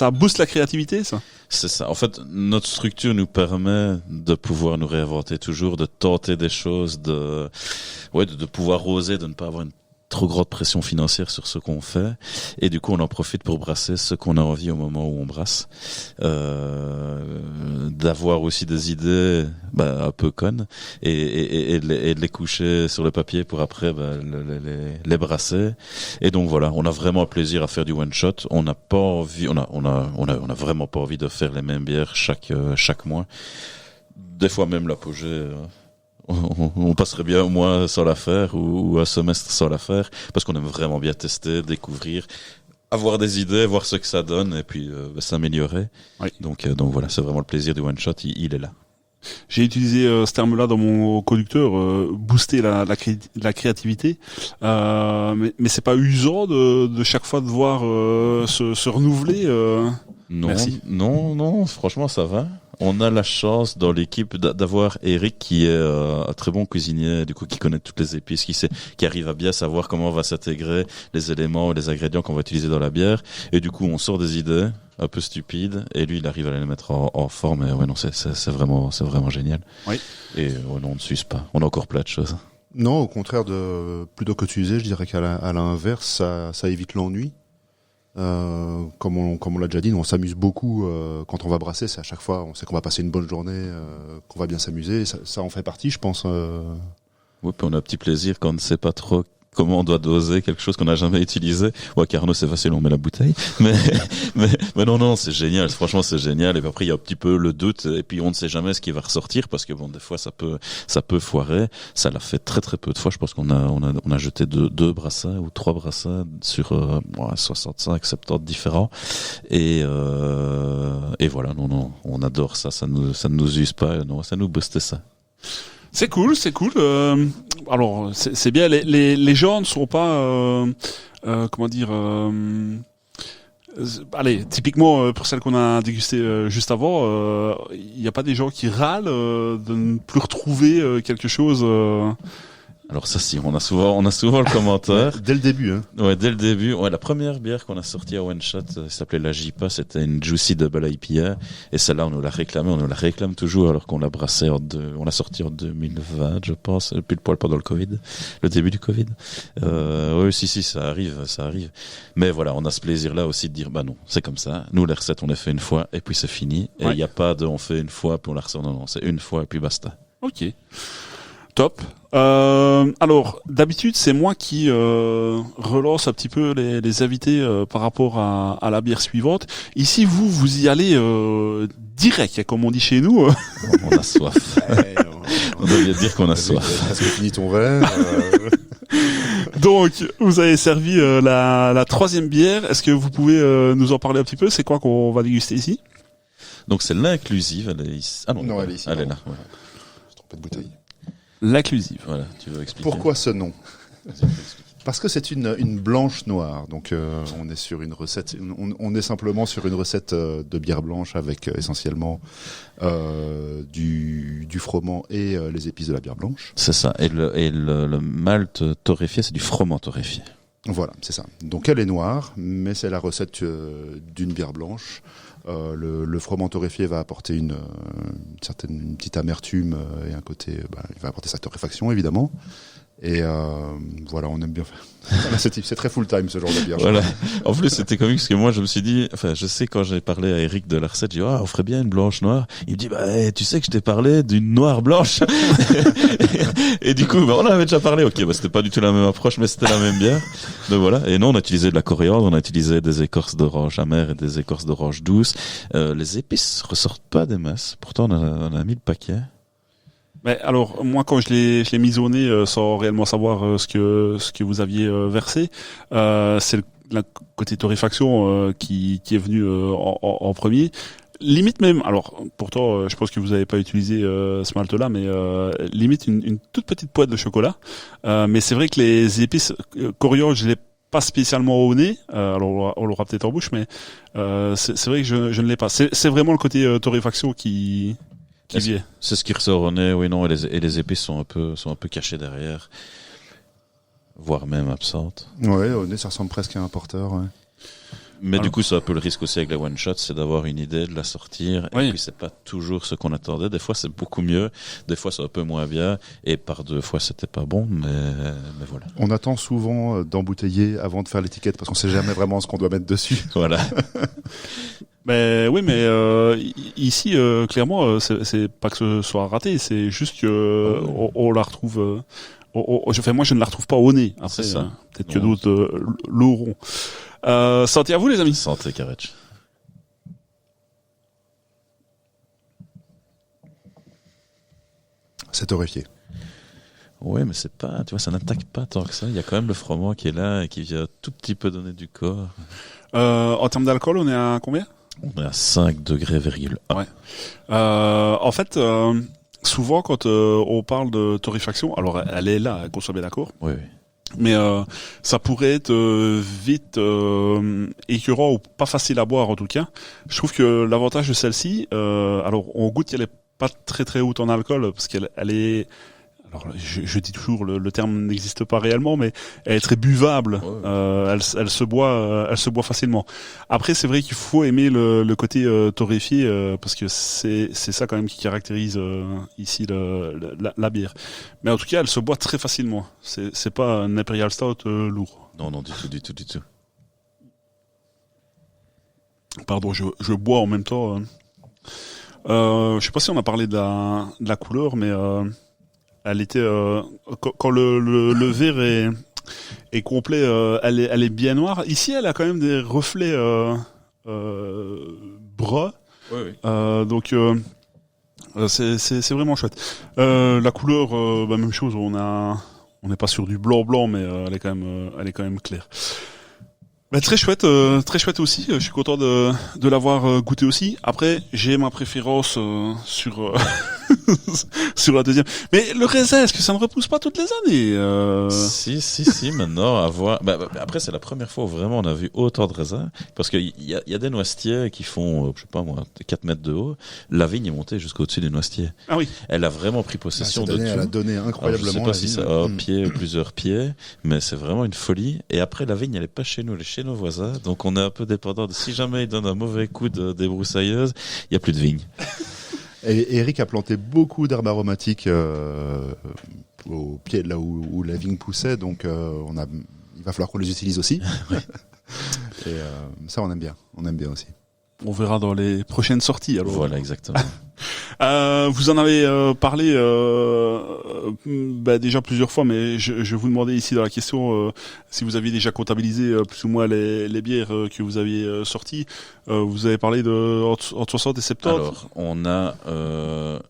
booste la créativité, ça. C'est ça. En fait, notre structure nous permet de pouvoir nous réinventer toujours, de tenter des choses, de pouvoir oser, de ne pas avoir une trop grande pression financière sur ce qu'on fait, et du coup on en profite pour brasser ce qu'on a envie au moment où on brasse, d'avoir aussi des idées un peu connes et de les coucher sur le papier pour après les brasser. Et donc voilà, on a vraiment plaisir à faire du one shot. On n'a pas envie, on a vraiment pas envie de faire les mêmes bières chaque mois. Des fois même l'apogée, on passerait bien au moins sans la faire ou un semestre sans la faire, parce qu'on aime vraiment bien tester, découvrir, avoir des idées, voir ce que ça donne et puis s'améliorer. Oui. Donc voilà, c'est vraiment le plaisir du one shot, il est là. J'ai utilisé ce terme-là dans mon conducteur, booster la créativité, mais c'est pas usant de chaque fois devoir se renouveler. Non, Merci. Non, franchement ça va. On a la chance dans l'équipe d'avoir Eric qui est un très bon cuisinier, du coup qui connaît toutes les épices, qui arrive à bien savoir comment on va s'intégrer les éléments, les ingrédients qu'on va utiliser dans la bière, et du coup on sort des idées un peu stupides et lui il arrive à les mettre en forme. Et ouais, non, c'est vraiment génial. Oui. Et non, on ne s'use pas. On a encore plein de choses. Non, au contraire, plutôt que d'utiliser, je dirais qu'à l'inverse, ça évite l'ennui. Comme on l'a déjà dit, nous on s'amuse beaucoup quand on va brasser. C'est à chaque fois, on sait qu'on va passer une bonne journée, qu'on va bien s'amuser. Ça en fait partie, je pense. Oui, puis on a un petit plaisir quand on ne sait pas trop comment on doit doser quelque chose qu'on n'a jamais utilisé. Ouais, Carnot, c'est facile, on met la bouteille. Mais non, c'est génial. Franchement, c'est génial. Et puis après, il y a un petit peu le doute. Et puis, on ne sait jamais ce qui va ressortir parce que bon, des fois, ça peut foirer. Ça l'a fait très, très peu de fois. Je pense qu'on a jeté deux brassins ou 3 brassins sur 65, 70 différents. Et voilà, non, on adore ça. Ça ne nous use pas. Non, ça nous booste ça. C'est cool. Alors, c'est bien. Les gens ne sont pas, comment dire. Allez, typiquement pour celle qu'on a dégustée juste avant, il n'y a pas des gens qui râlent de ne plus retrouver quelque chose. Alors ça, si, on a souvent le commentaire. Dès le début, hein. Ouais, dès le début. Ouais, la première bière qu'on a sortie à One Shot, s'appelait la JIPA, c'était une Juicy Double IPA. Et celle-là, on nous la réclame toujours, alors qu'on l'a brassée on l'a sortie en 2020, je pense, pile poil pendant le Covid, le début du Covid. Oui, si, ça arrive. Mais voilà, on a ce plaisir-là aussi de dire, non, c'est comme ça. Nous, les recettes, on les fait une fois, et puis c'est fini. Et il n'y a pas on fait une fois, puis on la ressort. Non, c'est une fois, et puis basta. Ok. Top. Alors, d'habitude, c'est moi qui relance un petit peu les invités par rapport à la bière suivante. Ici, vous y allez direct, comme on dit chez nous. On a soif. On doit bien dire qu'on a soif. Est-ce que tu finis ton verre Donc, vous avez servi la 3e bière. Est-ce que vous pouvez nous en parler un petit peu? C'est quoi qu'on va déguster ici? Donc, c'est l'inclusive. Elle est ici. Ah non, elle est ici. Elle est là. Ouais. Je trompe pas de bouteille. L'inclusive. Voilà, tu veux expliquer. Pourquoi ce nom? Parce que c'est une blanche noire. Donc on est sur une recette. On est simplement sur une recette de bière blanche avec essentiellement du froment et les épices de la bière blanche. C'est ça. Et le malt torréfié, c'est du froment torréfié. Voilà, c'est ça. Donc elle est noire, mais c'est la recette d'une bière blanche. Le froment torréfié va apporter une petite amertume et un côté, il va apporter sa torréfaction évidemment. Et voilà, on aime bien faire. Voilà, c'est très full time ce genre de bière. Voilà. En plus, c'était comique parce que moi, je me suis dit, je sais quand j'ai parlé à Eric de la recette, j'ai dit, on ferait bien une blanche noire. Il me dit, tu sais que je t'ai parlé d'une noire blanche. et du coup, on en avait déjà parlé. Ok, c'était pas du tout la même approche, mais c'était la même bière. Donc voilà. Et non, on a utilisé de la coriandre, on a utilisé des écorces d'orange amère et des écorces d'orange douce. Les épices ressortent pas des masses. Pourtant, on a mis le paquet. Mais alors, moi, quand je l'ai mis au nez sans réellement savoir ce que vous aviez versé, c'est le côté torréfaction qui est venu en premier. Limite même, alors pourtant je pense que vous n'avez pas utilisé ce malt-là, mais limite une toute petite pointe de chocolat. Mais c'est vrai que les épices coriandre, je l'ai pas spécialement au nez. Alors on l'aura peut-être en bouche, mais c'est vrai que je ne l'ai pas. C'est vraiment le côté torréfaction qui vient. C'est ce qui ressort au nez, oui, non, et les épices sont un peu cachées derrière, voire même absentes. Ouais, au nez, ça ressemble presque à un porteur. Ouais. Mais du coup, c'est un peu le risque aussi avec la one shot, c'est d'avoir une idée, de la sortir, et puis c'est pas toujours ce qu'on attendait. Des fois, c'est beaucoup mieux, des fois, c'est un peu moins bien, et par 2 fois, c'était pas bon, mais voilà. On attend souvent d'embouteiller avant de faire l'étiquette, parce qu'on sait jamais vraiment ce qu'on doit mettre dessus. Voilà. Mais oui, mais ici, clairement, c'est pas que ce soit raté, c'est juste que on la retrouve. Moi, je ne la retrouve pas au nez. Après, c'est ça. Peut-être que d'autres l'auront. Santé à vous, les amis. Santé, Karech. C'est torréfié. Oui, mais c'est pas, tu vois, ça n'attaque pas tant que ça. Il y a quand même le froment qui est là et qui vient tout petit peu donner du corps. En termes d'alcool, on est à combien? On est à 5 degrés,1. Ouais. En fait, souvent, quand on parle de torréfaction, alors elle est là, qu'on soit bien d'accord. Oui. Mais ça pourrait être vite écœurant ou pas facile à boire en tout cas. Je trouve que l'avantage de celle-ci, alors on goûte qu'elle est pas très très haute en alcool parce qu'elle est, alors je dis toujours le terme n'existe pas réellement, mais elle est très buvable. Elle se boit facilement. Après c'est vrai qu'il faut aimer le côté torréfié parce que c'est ça quand même qui caractérise ici la bière. Mais en tout cas elle se boit très facilement. C'est pas un Imperial Stout lourd. Non du tout. Pardon, je bois en même temps. Je sais pas si on a parlé de la couleur, mais elle était quand le verre est complet, elle est bien noire. Ici, elle a quand même des reflets bruns. Oui. Donc c'est vraiment chouette. La couleur, même chose. On n'est pas sur du blanc, mais elle est quand même claire. Très chouette aussi. Je suis content de l'avoir goûté aussi. Après, j'ai ma préférence sur sur la deuxième. Mais le raisin, est-ce que ça ne repousse pas toutes les années Si, maintenant, à voir. Après, c'est la première fois où vraiment on a vu autant de raisins. Parce qu'il y a des noisetiers qui font, je sais pas moi, 4 mètres de haut. La vigne est montée jusqu'au-dessus des noisetiers. Ah oui. Elle a vraiment pris possession de tout. Elle a donné incroyablement. Alors, je sais pas si c'est un pied ou plusieurs pieds, mais c'est vraiment une folie. Et après, la vigne, elle est pas chez nous, elle est chez nos voisins. Donc, on est un peu dépendant de si jamais ils donnent un mauvais coup de débroussailleuse, il y a plus de vigne. Et Eric a planté beaucoup d'herbes aromatiques au pied de là où la vigne poussait, donc il va falloir qu'on les utilise aussi. Et ça, on aime bien aussi. On verra dans les prochaines sorties. Alors. Voilà, exactement. Vous en avez parlé déjà plusieurs fois, mais je vous demandais ici dans la question si vous aviez déjà comptabilisé plus ou moins les bières que vous aviez sorties. Vous avez parlé de entre 60 et 70. Alors, on a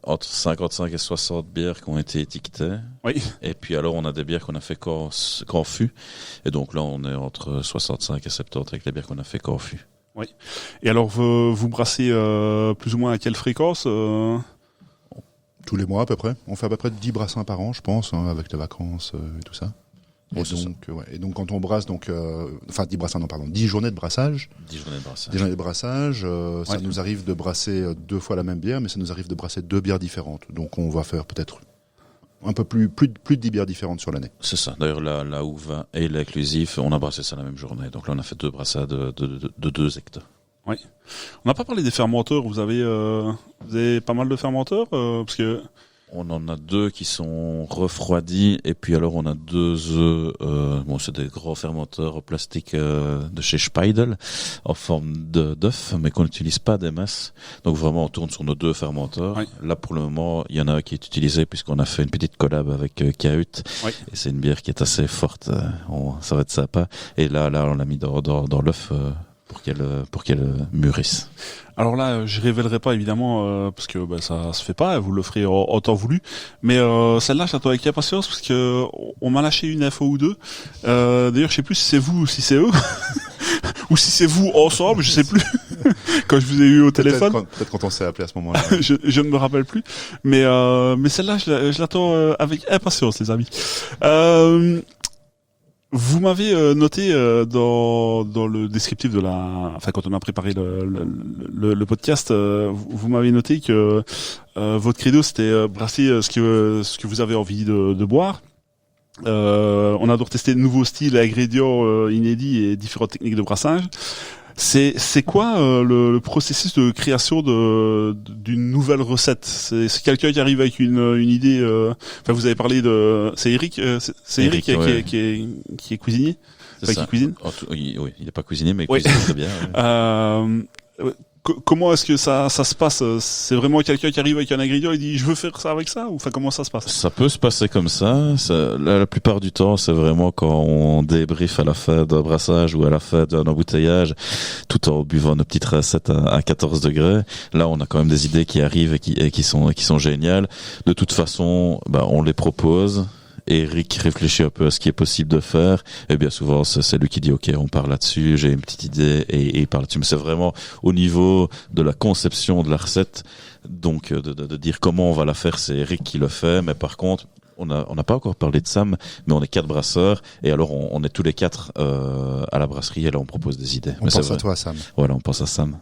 entre 55 et 60 bières qui ont été étiquetées. Oui. Et puis alors, on a des bières qu'on a fait qu'en fût. Et donc là, on est entre 65 et 70 avec les bières qu'on a fait qu'en fût. Oui. Et alors, vous brassez plus ou moins à quelle fréquence Tous les mois à peu près. On fait à peu près 10 brassins par an, je pense, avec les vacances et tout ça. Et donc quand on brasse, 10 brassins, non pardon, 10 journées de brassage. 10 journées de brassage. 10 journées de brassage. Ça nous arrive de brasser 2 fois la même bière, mais ça nous arrive de brasser 2 bières différentes. Donc on va faire peut-être un peu plus de 10 bières différentes sur l'année. C'est ça. D'ailleurs, la Ouva et l'inclusif, on a brassé ça la même journée. Donc là, on a fait 2 brassades de 2 hectares. Oui. On n'a pas parlé des fermenteurs. Vous avez pas mal de fermenteurs parce que on en a 2 qui sont refroidis et puis alors on a 2 œufs. C'est des gros fermenteurs plastiques de chez Speidel en forme d'œuf, mais qu'on n'utilise pas des masses. Donc vraiment, on tourne sur nos 2 fermenteurs. Oui. Là, pour le moment, il y en a un qui est utilisé puisqu'on a fait une petite collab avec Kahut. Oui. Et c'est une bière qui est assez forte. Ça va être sympa. Et là, on l'a mis dans l'œuf. pour qu'elle mûrisse. Alors là, je révélerai pas évidemment parce que ça se fait pas, vous le ferez en temps voulu. Mais celle-là, je l'attends avec impatience parce que on m'a lâché une info ou deux. D'ailleurs, je sais plus si c'est vous ou si c'est eux ou si c'est vous ensemble, je sais plus. Quand je vous ai eu au téléphone, peut-être quand on s'est appelé à ce moment-là. je ne me rappelle plus. Mais celle-là, je l'attends avec impatience, les amis. Vous m'avez noté dans le descriptif de quand on a préparé le podcast, vous m'avez noté que votre credo c'était brasser ce que vous avez envie de boire. On a donc testé de nouveaux styles, ingrédients inédits et différentes techniques de brassage. C'est quoi le processus de création d'une nouvelle recette? C'est quelqu'un qui arrive avec une idée. Enfin, vous avez parlé de. C'est Eric. C'est Eric ouais. qui est cuisinier. C'est ça. Qui cuisine. Oui, il n'est pas cuisinier, mais il cuisine très bien. Ouais. Comment est-ce que ça se passe? C'est vraiment quelqu'un qui arrive avec un ingrédient et dit je veux faire ça avec ça, ou enfin comment ça se passe? Ça peut se passer comme ça. La plupart du temps, c'est vraiment quand on débriefe à la fin d'un brassage ou à la fin d'un embouteillage, tout en buvant nos petites recettes à 14 degrés. Là, on a quand même des idées qui arrivent et qui sont géniales. De toute façon, on les propose. Eric réfléchit un peu à ce qui est possible de faire, et bien souvent c'est lui qui dit ok, on part là-dessus, j'ai une petite idée et il part là-dessus. Mais c'est vraiment au niveau de la conception de la recette, donc de dire comment on va la faire, c'est Eric qui le fait. Mais par contre, on n'a pas encore parlé de Sam, mais on est 4 brasseurs, et alors on est tous les 4 à la brasserie, et là on propose des idées. On pense à toi, Sam. Voilà, on pense à Sam.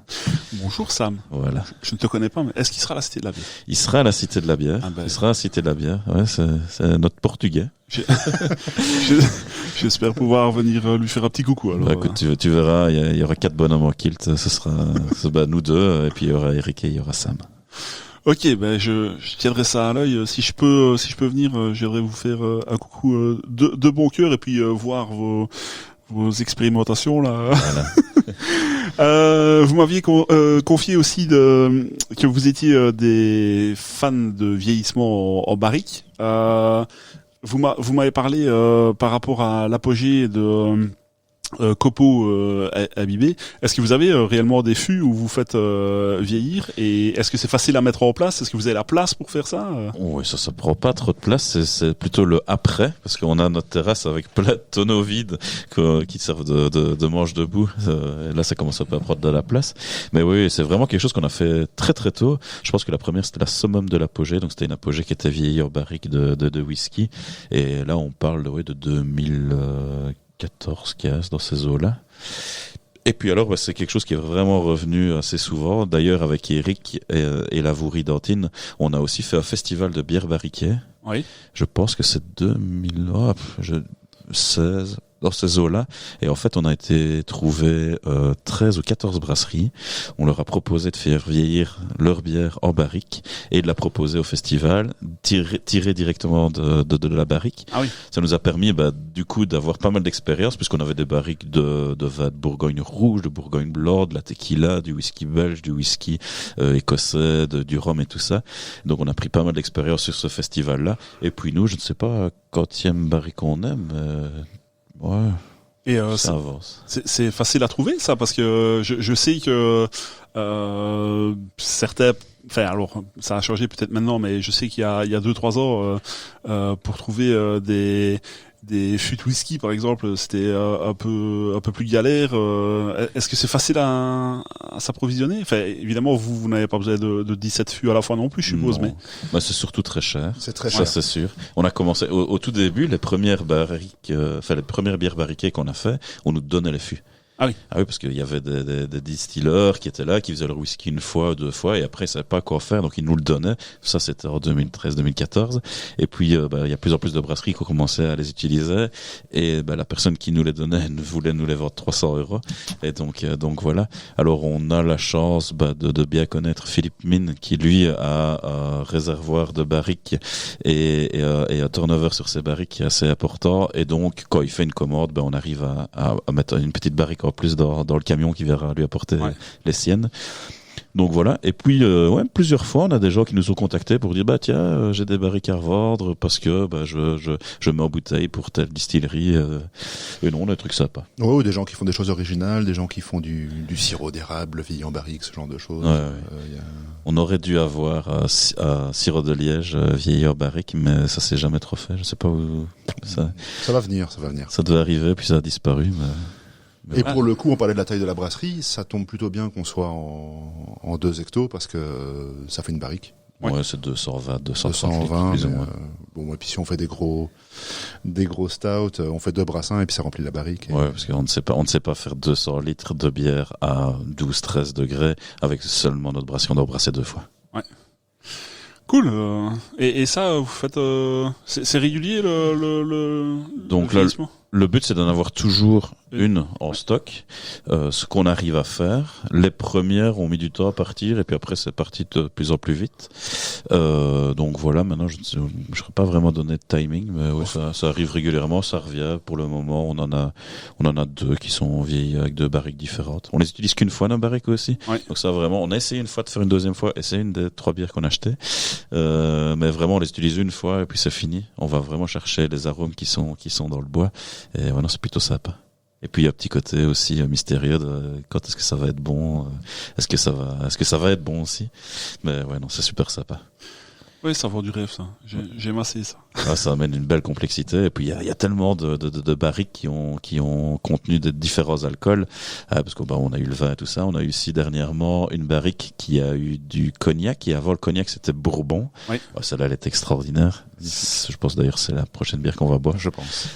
Bonjour Sam. Voilà. Je ne te connais pas, mais est-ce qu'il sera à la Cité de la Bière? Il sera à la Cité de la Bière. Il sera à la Cité de la Bière. Ouais, c'est notre Portugais. J'espère pouvoir venir lui faire un petit coucou. Alors, écoute, tu verras, il y aura 4 bonhommes en kilt. Ce sera nous 2, et puis il y aura Eric et il y aura Sam. Ok, je tiendrai ça à l'œil. Si je peux venir, j'aimerais vous faire un coucou de bon cœur et puis voir vos expérimentations là. Voilà. Vous m'aviez confié aussi que vous étiez des fans de vieillissement en barrique. Vous m'avez parlé par rapport à l'apogée de copeaux abîmés. Est-ce que vous avez réellement des fûts où vous faites vieillir, et est-ce que c'est facile à mettre en place? Est-ce que vous avez la place pour faire ça? Oui, ça prend pas trop de place. C'est plutôt le après, parce qu'on a notre terrasse avec plein de tonneaux vides qui servent de manche debout. Là, ça commence un peu à prendre de la place. Mais oui, c'est vraiment quelque chose qu'on a fait très très tôt. Je pense que la première c'était la summum de l'apogée, donc c'était une apogée qui était vieillie en barrique de whisky. Et là, on parle de 2014, 15 dans ces eaux-là. Et puis alors, c'est quelque chose qui est vraiment revenu assez souvent. D'ailleurs, avec Eric et la Vourie d'Antine, on a aussi fait un festival de bière barriquée. Oui. Je pense que c'est 2016, dans ces eaux-là. Et en fait, on a été trouver 13 ou 14 brasseries. On leur a proposé de faire vieillir leur bière en barrique et de la proposer au festival, tirer directement de la barrique. Ah oui. Ça nous a permis du coup d'avoir pas mal d'expérience, puisqu'on avait des barriques de vin de Bourgogne rouge, de Bourgogne blanc, de la tequila, du whisky belge, du whisky écossais, du rhum et tout ça. Donc on a pris pas mal d'expérience sur ce festival-là. Et puis nous, je ne sais pas quantième barrique on aime, ouais. Et ça avance. C'est facile à trouver ça, parce que je sais que certains, enfin alors ça a changé peut-être maintenant, mais je sais qu'il y a 2-3 ans pour trouver des fûts de whisky par exemple, c'était un peu plus galère. Est-ce que c'est facile à s'approvisionner? Enfin évidemment vous n'avez pas besoin de 17 fûts à la fois non plus, je suppose. Non. Mais c'est surtout très cher. C'est très cher. Ça c'est sûr. On a commencé au tout début, les premières barriques, les premières bières barriquées qu'on a fait, on nous donnait les fûts. Ah oui. Ah oui, parce qu'il y avait des distilleurs qui étaient là, qui faisaient leur whisky une fois, 2 fois, et après ils savaient pas quoi faire, donc ils nous le donnaient. Ça c'était en 2013-2014. Et puis il y a de plus en plus de brasseries qui ont commencé à les utiliser, et la personne qui nous les donnait voulait nous les vendre 300 €. Et donc voilà. Alors on a la chance de bien connaître Philippe Mine, qui lui a un réservoir de barriques et un turnover sur ses barriques qui est assez important. Et donc quand il fait une commande, on arrive à mettre une petite barrique en plus dans le camion qui viendra lui apporter les siennes. Donc voilà. Et puis plusieurs fois on a des gens qui nous ont contactés pour dire tiens j'ai des barriques à revendre parce que je mets en bouteille pour telle distillerie et non, on a des trucs sympas. Ouais, ou des gens qui font des choses originales, des gens qui font du sirop d'érable vieilli en barrique, ce genre de choses. On aurait dû avoir un sirop de liège vieilli en barrique, mais ça s'est jamais trop fait. Je sais pas où ça va venir. Ça devait arriver puis ça a disparu. Et pour le coup, on parlait de la taille de la brasserie, ça tombe plutôt bien qu'on soit en 2 hectos parce que ça fait une barrique. Ouais, c'est 220, 220 plus ou moins. Et puis si on fait des gros stouts, on fait 2 brassins et puis ça remplit la barrique. Ouais, parce qu'on ne sait pas faire 200 litres de bière à 12-13 degrés avec seulement notre brasserie. On doit brasser 2 fois. Ouais. Cool. Et ça, vous faites, c'est régulier Donc le là, vieillissement ? le but, c'est d'en avoir toujours une en stock. Ce qu'on arrive à faire, les premières ont mis du temps à partir et puis après c'est parti de plus en plus vite. Donc voilà, maintenant je ne serais pas vraiment donné de timing, mais ouais, ça arrive régulièrement, ça revient. Pour le moment, on en a 2 qui sont vieillis avec 2 barriques différentes. On les utilise qu'une fois nos barriques aussi. Ouais. Donc ça vraiment, on a essayé une fois de faire une deuxième fois et c'est une des 3 bières qu'on a achetées. Mais vraiment, on les utilise une fois et puis c'est fini. On va vraiment chercher les arômes qui sont dans le bois. Et voilà, c'est plutôt sympa. Et puis il y a un petit côté aussi mystérieux de quand est-ce que ça va être bon, est-ce que ça va être bon aussi. Mais ouais, non, c'est super sympa. Oui, ça vend du rêve, ça. J'ai massé ça. Ça amène une belle complexité. Et puis il y a tellement de barriques qui ont contenu de différents alcools, parce qu'on on a eu le vin et tout ça. On a eu aussi dernièrement une barrique qui a eu du cognac. Et avant le cognac, c'était Bourbon. Oui. Celle-là, elle est extraordinaire. Je pense d'ailleurs c'est la prochaine bière qu'on va boire. Je pense.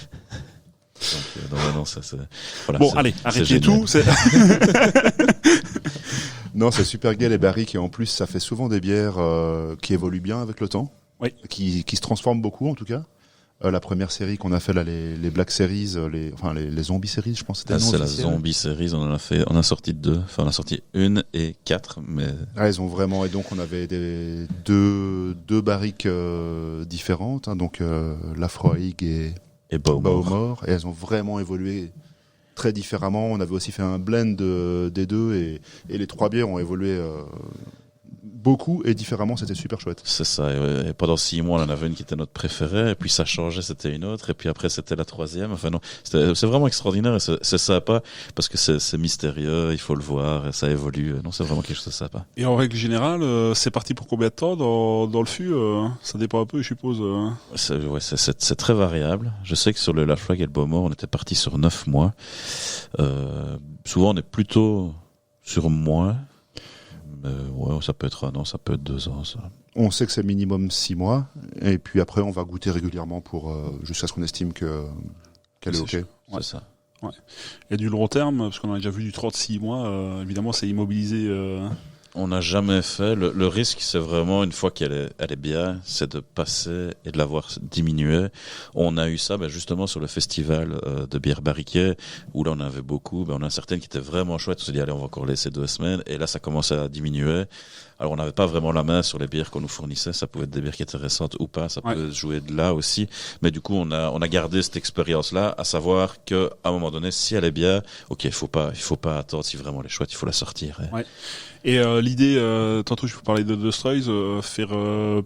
Donc, non, ça c'est. Voilà, bon, allez, arrêtez tout. Non, c'est super gai les barriques et en plus ça fait souvent des bières qui évoluent bien avec le temps, qui se transforment beaucoup en tout cas. La première série qu'on a fait là, les Black Series, les Zombie Series, je pense que c'était c'est la Zombie Series. On a sorti 2. Enfin, on a sorti 1 et 4, mais. Elles ont vraiment, et donc on avait deux barriques différentes, hein, donc l'Afroig et Bowmore, et elles ont vraiment évolué très différemment. On avait aussi fait un blend des 2 et les 3 bières ont évolué beaucoup et différemment, c'était super chouette. C'est ça, et pendant 6 mois, on en avait une qui était notre préférée, et puis ça changeait, c'était une autre, et puis après c'était la 3e. Enfin non, c'est vraiment extraordinaire, et c'est sympa, parce que c'est mystérieux, il faut le voir, et ça évolue. Non, c'est vraiment quelque chose de sympa. Et en règle générale, c'est parti pour combien de temps dans le fût ça dépend un peu, je suppose. C'est très variable. Je sais que sur le Lafroig et le Bowmore, on était parti sur 9 mois. Souvent, on est plutôt sur moins. Ouais, ça peut être 1 an, ça peut être 2 ans, ça. On sait que c'est minimum 6 mois, et puis après on va goûter régulièrement pour jusqu'à ce qu'on estime qu'elle est ok. Ouais. C'est ça. Ouais. Et du long terme, parce qu'on a déjà vu du 36 mois, évidemment c'est immobilisé. On n'a jamais fait. Le risque, c'est vraiment, une fois qu'elle est bien, c'est de passer et de la voir diminuer. On a eu ça justement sur le festival de bière barriquée, où là on en avait beaucoup. On a certaines qui étaient vraiment chouettes. On s'est dit, allez, on va encore laisser 2 semaines. Et là, ça commençait à diminuer. Alors on n'avait pas vraiment la main sur les bières qu'on nous fournissait. Ça pouvait être des bières qui étaient récentes ou pas. Ça peut jouer de là aussi. Mais du coup, on a gardé cette expérience-là, à savoir que à un moment donné, si elle est bien, ok, il faut pas attendre. Si vraiment elle est chouette, il faut la sortir. Et l'idée, tantôt je vous parlais de Stroys, faire un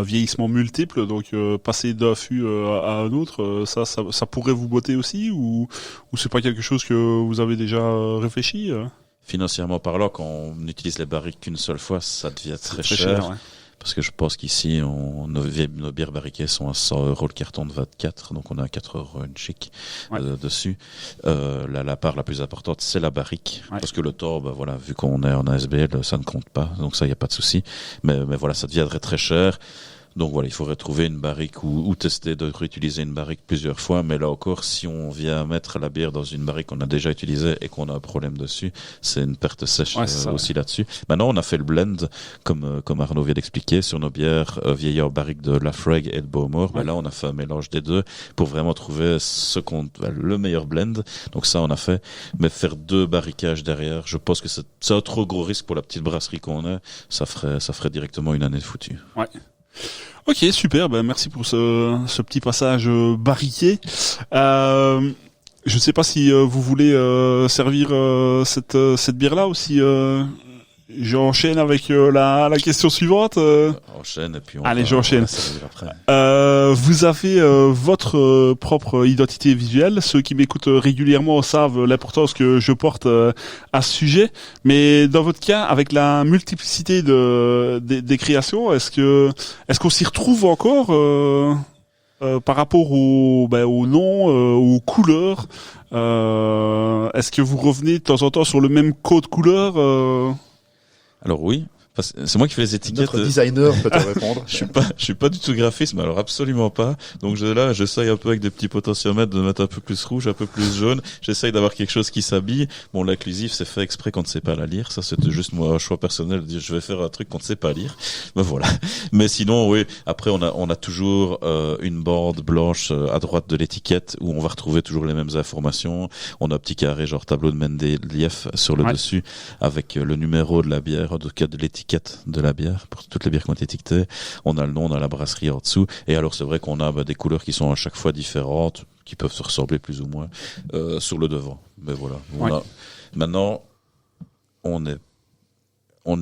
vieillissement multiple, donc passer d'un fût à un autre, ça pourrait vous botter aussi, ou c'est pas quelque chose que vous avez déjà réfléchi Financièrement parlant, quand on utilise les barriques qu'une seule fois, ça devient très cher. Ouais. Parce que je pense qu'ici, nos bières barriquées sont à 100 € le carton de 24, donc on a 4 € une chic dessus. La part la plus importante, c'est la barrique, parce que le temps, vu qu'on est en ASBL, ça ne compte pas, donc ça, il n'y a pas de souci. Mais voilà, ça deviendrait très cher. Donc voilà, il faudrait trouver une barrique ou tester de réutiliser une barrique plusieurs fois. Mais là encore, si on vient mettre la bière dans une barrique qu'on a déjà utilisée et qu'on a un problème dessus, c'est une perte sèche aussi là-dessus. Maintenant, on a fait le blend, comme Arnaud vient d'expliquer, sur nos bières vieillies en barrique de Lafroig et de Bowmore. Ouais. Là, on a fait un mélange des deux pour vraiment trouver le meilleur blend. Donc ça, on a fait. Mais faire 2 barriquages derrière, je pense que c'est un trop gros risque pour la petite brasserie qu'on a. Ça ferait directement une année de foutu. Ouais. Ok, super. Merci pour ce petit passage barriqué. Je ne sais pas si vous voulez servir cette bière-là ou si j'enchaîne avec la question suivante. Enchaîne et puis on Allez, va j'enchaîne. servir après. Vous avez votre propre identité visuelle. Ceux qui m'écoutent régulièrement savent l'importance que je porte à ce sujet. Mais dans votre cas, avec la multiplicité des créations, est-ce qu'on s'y retrouve encore par rapport au nom, aux couleurs? Est-ce que vous revenez de temps en temps sur le même code couleur Alors oui, parce que c'est moi qui fais les étiquettes. Notre designer peut te répondre. Je suis pas du tout graphiste, mais alors absolument pas. Donc j'essaye un peu avec des petits potentiomètres de mettre un peu plus rouge, un peu plus jaune. J'essaye d'avoir quelque chose qui s'habille. Bon, l'inclusif, c'est fait exprès qu'on ne sait pas la lire. Ça, c'était juste moi, un choix personnel de dire je vais faire un truc qu'on ne sait pas lire. Ben voilà. Mais sinon, oui. Après, on a toujours, une bande blanche à droite de l'étiquette où on va retrouver toujours les mêmes informations. On a un petit carré, genre tableau de Mendeleïev sur le dessus avec le numéro de la bière, en tout cas de l'étiquette de la bière pour toutes les bières qui ont été étiquetées. On a le nom, on a la brasserie en dessous. Et alors c'est vrai qu'on a des couleurs qui sont à chaque fois différentes, qui peuvent se ressembler plus ou moins sur le devant. Mais voilà. Maintenant, on est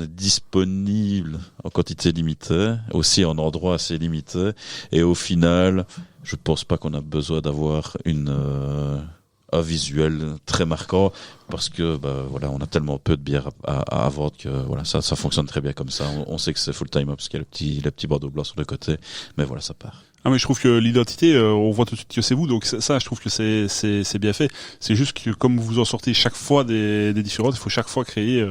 disponible en quantité limitée, aussi en endroit assez limité. Et au final, je pense pas qu'on a besoin d'avoir un visuel très marquant parce que voilà, on a tellement peu de bière à vendre que voilà, ça fonctionne très bien comme ça. On sait que c'est full time up parce qu'il y a les petits bandeaux blancs sur le côté, mais voilà, ça part. Ah mais je trouve que l'identité, on voit tout de suite que c'est vous, donc ça je trouve que c'est bien fait. C'est juste que comme vous en sortez chaque fois des différentes, il faut chaque fois créer.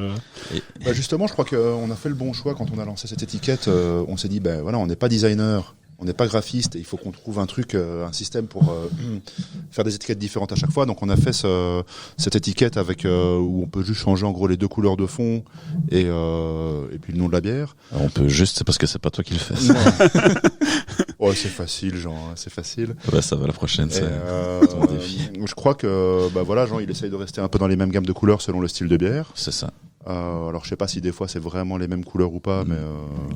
Justement, je crois qu'on a fait le bon choix quand on a lancé cette étiquette. On s'est dit voilà, on n'est pas designer. On n'est pas graphiste et il faut qu'on trouve un truc, un système pour faire des étiquettes différentes à chaque fois. Donc on a fait cette étiquette avec où on peut juste changer en gros les deux couleurs de fond et puis le nom de la bière. On peut juste, c'est parce que c'est pas toi qui le fais. Ouais, c'est facile, Jean, c'est facile. Ouais, ça va, la prochaine, c'est mon défi. Je crois que voilà, Jean, il essaye de rester un peu dans les mêmes gammes de couleurs selon le style de bière. C'est ça. Alors je sais pas si des fois c'est vraiment les mêmes couleurs ou pas, mais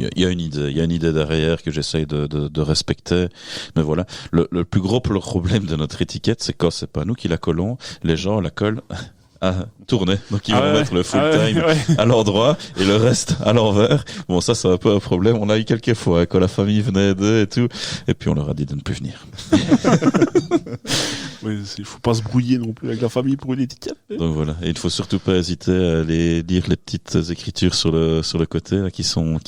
il y a une idée derrière que j'essaye de respecter, mais voilà. Le plus gros problème de notre étiquette, c'est quand c'est pas nous qui la collons, les gens la collent à tourner, donc ils vont mettre le full time à l'endroit et le reste à l'envers. Bon, ça c'est un peu un problème. On a eu quelques fois quand la famille venait aider et tout, et puis on leur a dit de ne plus venir. Oui, il faut pas se brouiller non plus avec la famille pour une étiquette. Donc voilà, et il ne faut surtout pas hésiter à aller lire les petites écritures sur le côté là, qui sont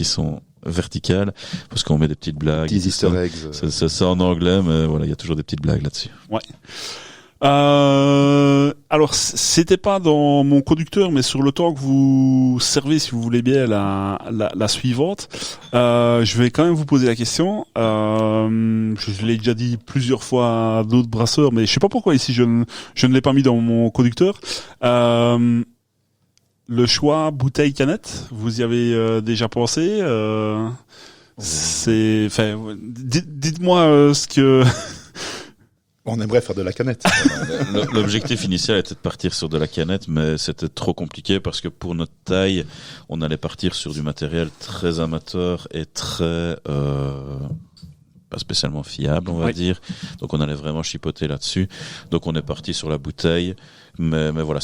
verticales, parce qu'on met des petites blagues. Des Easter eggs. C'est en anglais, mais voilà, il y a toujours des petites blagues là-dessus. Ouais. Alors c'était pas dans mon conducteur, mais sur le temps que vous servez, si vous voulez bien la suivante, je vais quand même vous poser la question. Je l'ai déjà dit plusieurs fois à d'autres brasseurs, mais je sais pas pourquoi ici je ne l'ai pas mis dans mon conducteur. Le choix bouteille canette, vous y avez déjà pensé? Dites-moi ce que. On aimerait faire de la canette. L'objectif initial était de partir sur de la canette, mais c'était trop compliqué parce que pour notre taille, on allait partir sur du matériel très amateur et très pas spécialement fiable, on va dire. Donc on allait vraiment chipoter là-dessus. Donc on est parti sur la bouteille. Mais voilà,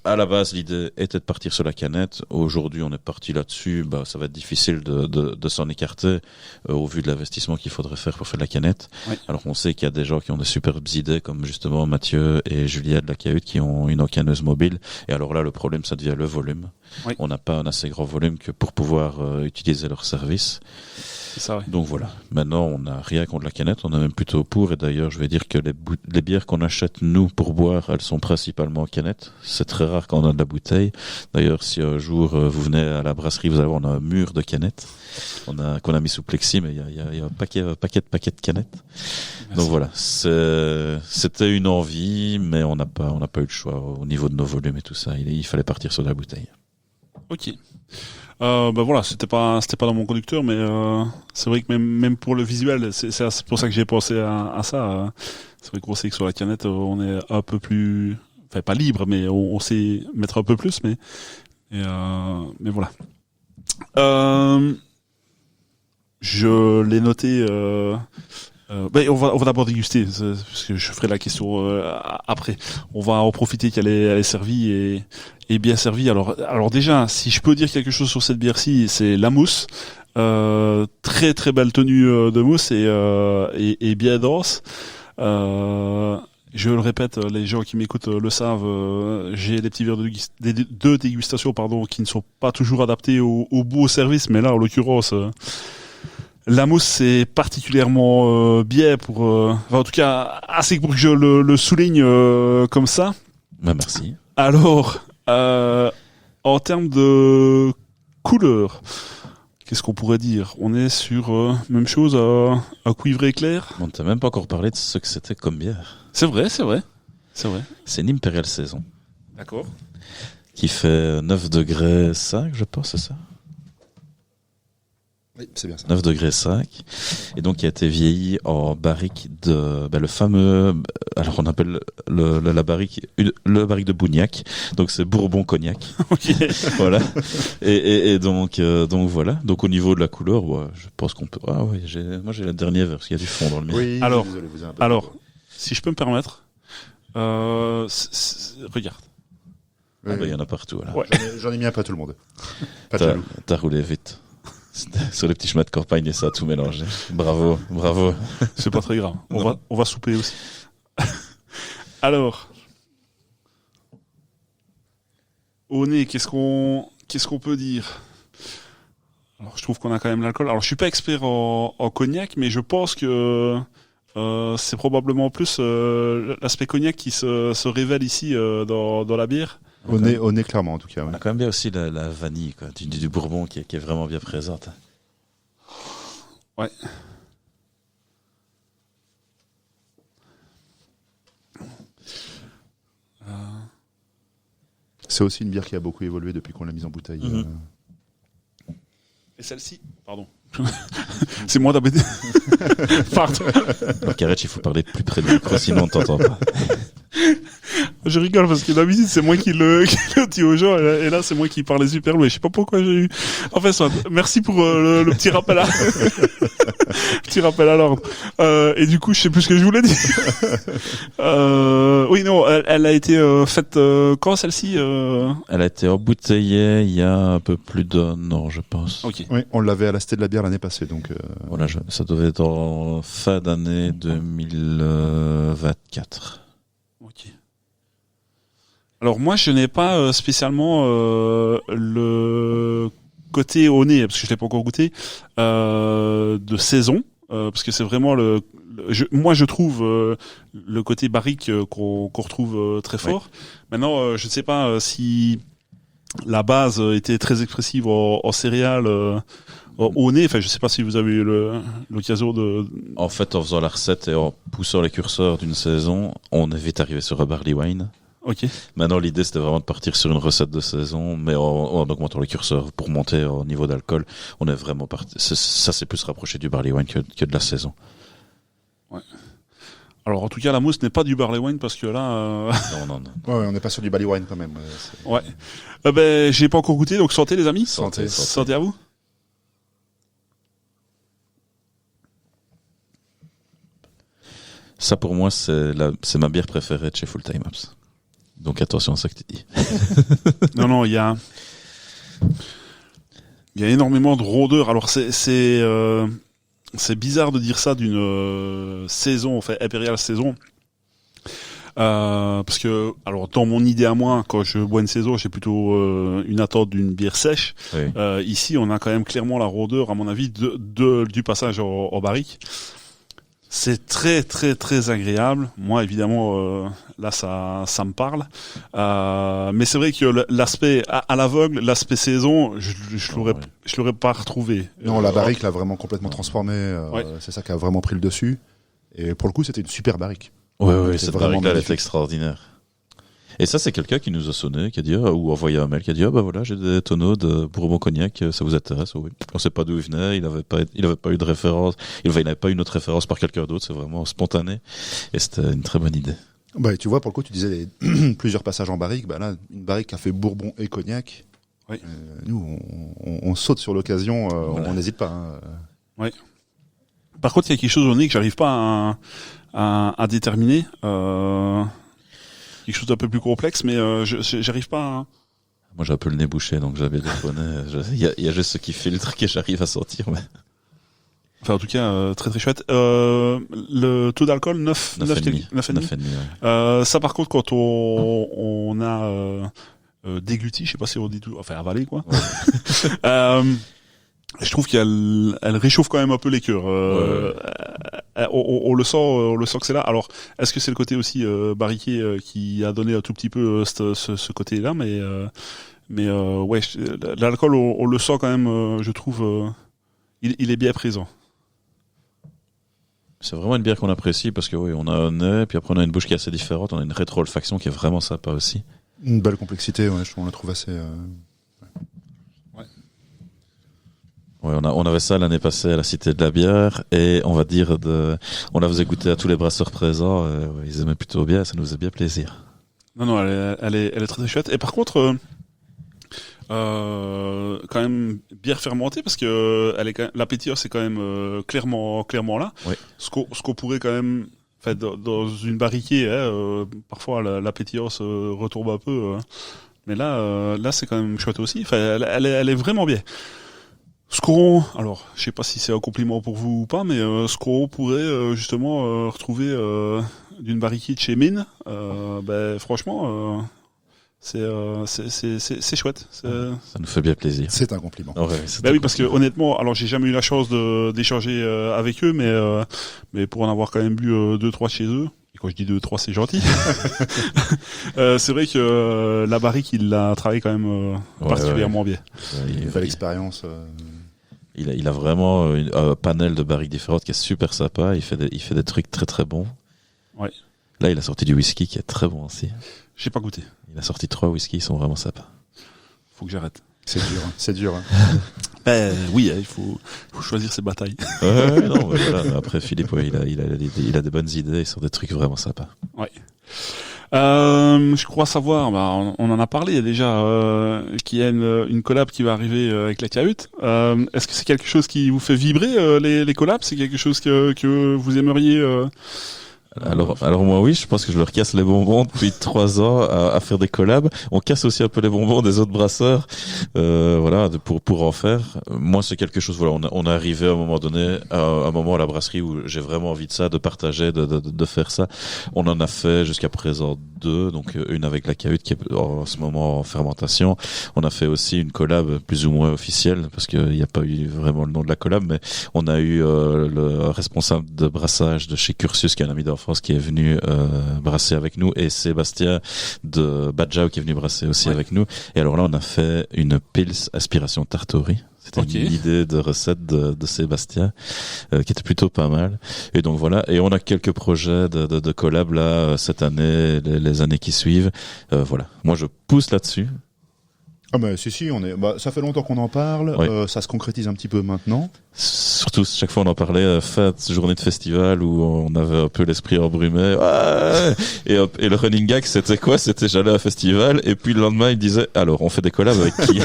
à la base, l'idée était de partir sur la canette. Aujourd'hui, on est parti là-dessus. Ça va être difficile de s'en écarter au vu de l'investissement qu'il faudrait faire pour faire de la canette. Oui. Alors, on sait qu'il y a des gens qui ont des superbes idées, comme justement Mathieu et Juliette de la Cahute, qui ont une canneuse mobile. Et alors là, le problème, ça devient le volume. Oui. On n'a pas un assez grand volume que pour pouvoir utiliser leur service. C'est ça, oui. Donc voilà. Maintenant, on n'a rien contre la canette. On a même plutôt pour. Et d'ailleurs, je vais dire que les bières qu'on achète, nous, pour boire, elles sont principalement en canette. C'est très rare quand on a de la bouteille. D'ailleurs, si un jour vous venez à la brasserie, vous allez voir, on a un mur de canettes. Qu'on a mis sous plexi, mais il y a un paquet de canettes. Merci. Donc voilà. C'était une envie, mais on n'a pas eu le choix au niveau de nos volumes et tout ça. Il fallait partir sur de la bouteille. Ok. Voilà, c'était pas dans mon conducteur, mais c'est vrai que même pour le visuel, c'est pour ça que j'ai pensé à ça. C'est vrai qu'on sait que sur la canette, on est un peu plus, enfin pas libre, mais on sait mettre un peu plus, mais voilà. Je l'ai noté On va d'abord déguster, parce que je ferai la question après. On va en profiter qu'elle est servie et bien servie. Alors déjà, si je peux dire quelque chose sur cette bière-ci, c'est la mousse. Très très belle tenue de mousse et bien dense. Je le répète, les gens qui m'écoutent le savent, j'ai des petits verres de dégustation qui ne sont pas toujours adaptés au bout au service, mais là en l'occurrence la mousse c'est particulièrement bien en tout cas assez pour que je le souligne comme ça. Bah, merci. Alors en termes de couleur, qu'est-ce qu'on pourrait dire? On est sur même chose à cuivré clair. On t'a même pas encore parlé de ce que c'était comme bière. C'est vrai. C'est une Imperial Saison. D'accord. Qui fait 9 degrés 5, je pense, c'est ça? Oui, c'est bien ça. 9 degrés 5. Et donc, qui a été vieilli en barrique le fameux, alors on appelle la barrique, le barrique de Bougnac. Donc, c'est Bourbon Cognac. Ok. Voilà. Et donc voilà. Donc, au niveau de la couleur, ouais, je pense qu'on peut, moi, j'ai la dernière parce qu'il y a du fond dans le mien. Oui, Alors, désolé, vous avez un peu si je peux me permettre, regarde. Oui, Il y en a partout, là. Ouais. J'en ai mis un peu à tout le monde. Pas de jaloux. T'as roulé vite. Sur les petits chemins de campagne et ça a tout mélangé. Bravo. C'est pas très grave. On va souper aussi. Alors, au nez, qu'est-ce qu'on peut dire? Alors, je trouve qu'on a quand même l'alcool. Alors, je suis pas expert en cognac, mais je pense que c'est probablement plus l'aspect cognac qui se révèle ici dans la bière. Au nez clairement en tout cas. On Ouais. a quand même bien aussi la vanille, quoi, du bourbon qui est vraiment bien présente. Ouais. C'est aussi une bière qui a beaucoup évolué depuis qu'on l'a mise en bouteille. Mhm. Et celle-ci, pardon. C'est moi d'abord. Pardon. Alors, Karech, il faut parler plus près du micro, sinon on t'entend pas. Je rigole parce que d'habitude c'est moi qui le dis aux gens et là c'est moi qui parlais super loin. Je sais pas pourquoi j'ai eu. Enfin, soit. Merci pour le petit rappel petit rappel à l'ordre. Et du coup, je sais plus ce que je voulais dire. Oui, non, elle a été faite quand celle-ci Elle a été embouteillée il y a un peu plus d'un an, je pense. Ok. Oui, on l'avait à la Cité de la bière l'année passée, donc. Voilà, ça devait être en fin d'année 2024. Ok. Alors moi, je n'ai pas spécialement le côté au nez, parce que je l'ai pas encore goûté, de saison, parce que c'est vraiment moi je trouve le côté barrique qu'on retrouve très fort. Maintenant, je ne sais pas si la base était très expressive en céréales au nez. Enfin, je sais pas si vous avez eu l'occasion de. En fait, en faisant la recette et en poussant les curseurs d'une saison, on est vite arrivé sur un barley wine. Ok. Maintenant, l'idée, c'était vraiment de partir sur une recette de saison, mais en augmentant les curseurs pour monter au niveau d'alcool. On est vraiment parti. Ça, c'est plus rapproché du barley wine que de la saison. Ouais. Alors, en tout cas, la mousse n'est pas du barley wine parce que là. Non. Ouais, on n'est pas sur du barley wine quand même. Ouais. J'ai pas encore goûté, donc santé les amis. Santé. Santé à vous. Ça, pour moi, c'est ma bière préférée de chez Full Time Apps. Donc, attention à ça que tu dis. Non, il y a énormément de rondeur. Alors, c'est bizarre de dire ça d'une saison, enfin, Imperial saison. Parce que, alors, dans mon idée à moi, quand je bois une saison, j'ai plutôt une attente d'une bière sèche. Oui. Ici, on a quand même clairement la rondeur, à mon avis, du passage en barrique. C'est très très très agréable. Moi, évidemment, là, ça me parle. Mais c'est vrai que l'aspect à l'aveugle, l'aspect saison, je l'aurais pas retrouvé. Non, la barrique l'a vraiment complètement transformé. Ouais. C'est ça qui a vraiment pris le dessus. Et pour le coup, c'était une super barrique. Oui, C'est cette vraiment barrique-là, elle magnifique. est extraordinaire. Et ça, c'est quelqu'un qui nous a sonné, qui a dit, ou envoyé un mail, qui a dit, voilà, j'ai des tonneaux de Bourbon Cognac, ça vous intéresse? Oui. On sait pas d'où il venait, il avait pas eu de référence, il n'avait pas eu une autre référence par quelqu'un d'autre, c'est vraiment spontané. Et c'était une très bonne idée. Bah, tu vois, pour le coup, tu disais plusieurs passages en barrique. Bah, là, une barrique qui a fait Bourbon et Cognac. Oui. Nous, on saute sur l'occasion, Voilà. on n'hésite pas. Hein. Oui. Par contre, il y a quelque chose au nez que j'arrive pas à déterminer. Quelque chose d'un peu plus complexe, mais j'arrive pas à... Moi, j'ai un peu le nez bouché, donc j'avais des bonnets. Il y a juste ce qui filtre que j'arrive à sentir, mais... Enfin, en tout cas, très très chouette. Le taux d'alcool, 9,5. Ça, par contre, quand on a dégluti, je sais pas si on dit tout, enfin avalé, quoi. Ouais. Je trouve qu'elle réchauffe quand même un peu les cœurs. On le sent que c'est là. Alors, est-ce que c'est le côté aussi barriqué qui a donné un tout petit peu ce côté-là, mais ouais, l'alcool, on le sent quand même. Je trouve, il est bien présent. C'est vraiment une bière qu'on apprécie parce que oui, on a un nez, puis après on a une bouche qui est assez différente, on a une rétro-olfaction qui est vraiment sympa aussi. Une belle complexité, ouais, on la trouve assez... Ouais, on avait ça l'année passée à la Cité de la Bière et on va dire on la faisait goûter à tous les brasseurs présents, ouais, ils aimaient plutôt bien, ça nous faisait bien plaisir. Non, elle est très très chouette. Et par contre, quand même bière fermentée parce que la pétilleur c'est quand même clairement là. Oui. Ce qu'on pourrait quand même, en fait, dans une barriquée, parfois la pétilleur se retombe un peu, mais là c'est quand même chouette aussi. Enfin, elle est vraiment bien. Alors, je sais pas si c'est un compliment pour vous ou pas, mais ce qu'on pourrait justement retrouver d'une barriquée de chez Mine, franchement, c'est chouette. Ça nous fait bien plaisir. C'est un compliment. Ouais, oui, parce que honnêtement, alors j'ai jamais eu la chance d'échanger avec eux, mais pour en avoir quand même bu 2-3 chez eux. Et quand je dis 2-3, c'est gentil. C'est vrai que la barrique, il l'a travaillé quand même particulièrement bien. Une belle expérience. Il a vraiment un panel de barriques différentes qui est super sympa. Il fait des trucs très très bons. Ouais. Là, il a sorti du whisky qui est très bon aussi. J'ai pas goûté. Il a sorti 3 whiskies, ils sont vraiment sympas. Faut que j'arrête. C'est dur. Oui, il faut choisir ses batailles. Non, mais voilà. Après, Philippe, ouais, il a des bonnes idées, ils sont des trucs vraiment sympas. Ouais. Je crois savoir, on en a parlé, il y a déjà qu'il y a une collab qui va arriver avec la Cahute. Est-ce que c'est quelque chose qui vous fait vibrer les collabs? C'est quelque chose que vous aimeriez Alors moi oui, je pense que je leur casse les bonbons depuis 3 ans à faire des collabs. On casse aussi un peu les bonbons des autres brasseurs, pour en faire. Moi c'est quelque chose, voilà, on est arrivé à un moment donné, à un moment à la brasserie où j'ai vraiment envie de ça, de partager, de faire ça. On en a fait jusqu'à présent 2, donc une avec la Cahute qui est en ce moment en fermentation. On a fait aussi une collab plus ou moins officielle parce qu'il n'y a pas eu vraiment le nom de la collab, mais on a eu le responsable de brassage de chez Cursus qui est un ami d'enfance qui est venu brasser avec nous et Sébastien de Badjao qui est venu brasser aussi avec nous. Et alors là on a fait une Pils aspiration Tartori. C'était une idée de recette de Sébastien qui était plutôt pas mal. Et donc voilà. Et on a quelques projets de collab là cette année, les années qui suivent. Voilà. Moi je pousse là-dessus. Ah si, ça fait longtemps qu'on en parle. Oui. Ça se concrétise un petit peu maintenant. Surtout chaque fois on en parlait fête, journée de festival où on avait un peu l'esprit embrumé. Ouais. Et le running gag c'était quoi? C'était j'allais à un festival et puis le lendemain il disait alors on fait des collabs avec qui?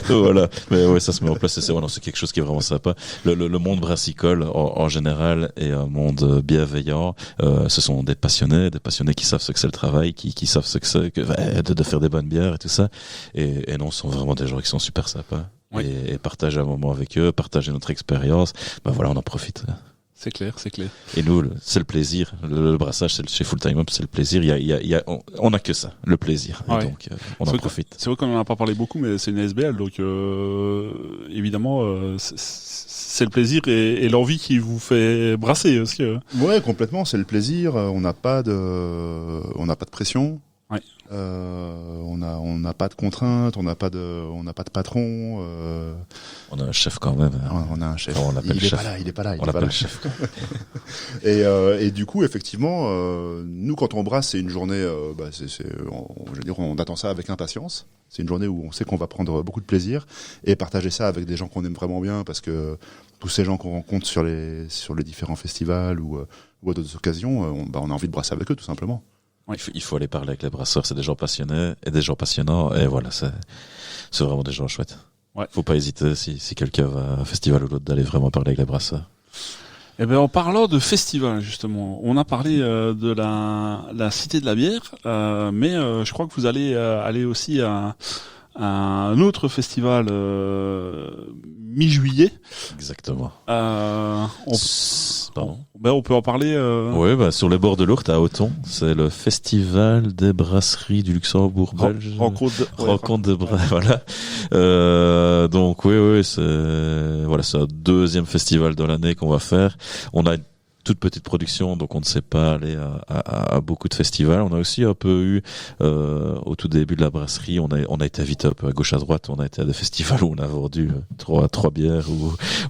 Donc, voilà. Mais ouais, ça se met en place. C'est quelque chose qui est vraiment sympa. Le monde brassicole en général est un monde bienveillant. Ce sont des passionnés qui savent ce que c'est le travail, qui savent ce que c'est de faire des bonnes bières et tout ça. Et non, ce sont vraiment des gens qui sont super sympas. Oui. Et partager un moment avec eux, partager notre expérience. Voilà, on en profite. C'est clair. Et nous, c'est le plaisir. Le brassage, chez Full Time Up, c'est le plaisir. On a que ça, le plaisir. Et donc, on en profite. C'est vrai qu'on en a pas parlé beaucoup, mais c'est une SBL, donc évidemment, c'est le plaisir et l'envie qui vous fait brasser. Ouais, complètement. C'est le plaisir. On n'a pas de pression. Ouais. On n'a pas de contraintes, on n'a pas de patron. On a un chef quand même. On a un chef. On l'appelle chef. Il est pas là. On l'appelle chef. Et du coup, effectivement, nous quand on brasse, c'est une journée. On attend ça avec impatience. C'est une journée où on sait qu'on va prendre beaucoup de plaisir et partager ça avec des gens qu'on aime vraiment bien, parce que tous ces gens qu'on rencontre sur les différents festivals ou à d'autres occasions, on a envie de brasser avec eux tout simplement. Ouais. Il faut aller parler avec les brasseurs, c'est des gens passionnés et des gens passionnants, et voilà, c'est vraiment des gens chouettes. Ouais. Faut pas hésiter si quelqu'un va à un festival ou l'autre d'aller vraiment parler avec les brasseurs. Eh ben, en parlant de festival, justement, on a parlé de la Cité de la Bière, mais je crois que vous allez aller aussi à un autre festival mi-juillet. Exactement. On peut en parler. Oui, sur les bords de l'Ourthe à Auton, c'est le festival des brasseries du Luxembourg belge. Rencontre de voilà. Donc oui, c'est un deuxième festival de l'année qu'on va faire. On a une toute petite production, donc on ne sait pas aller à beaucoup de festivals. On a aussi un peu eu au tout début de la brasserie, on a été invité un peu à gauche à droite. On a été à des festivals où on a vendu trois bières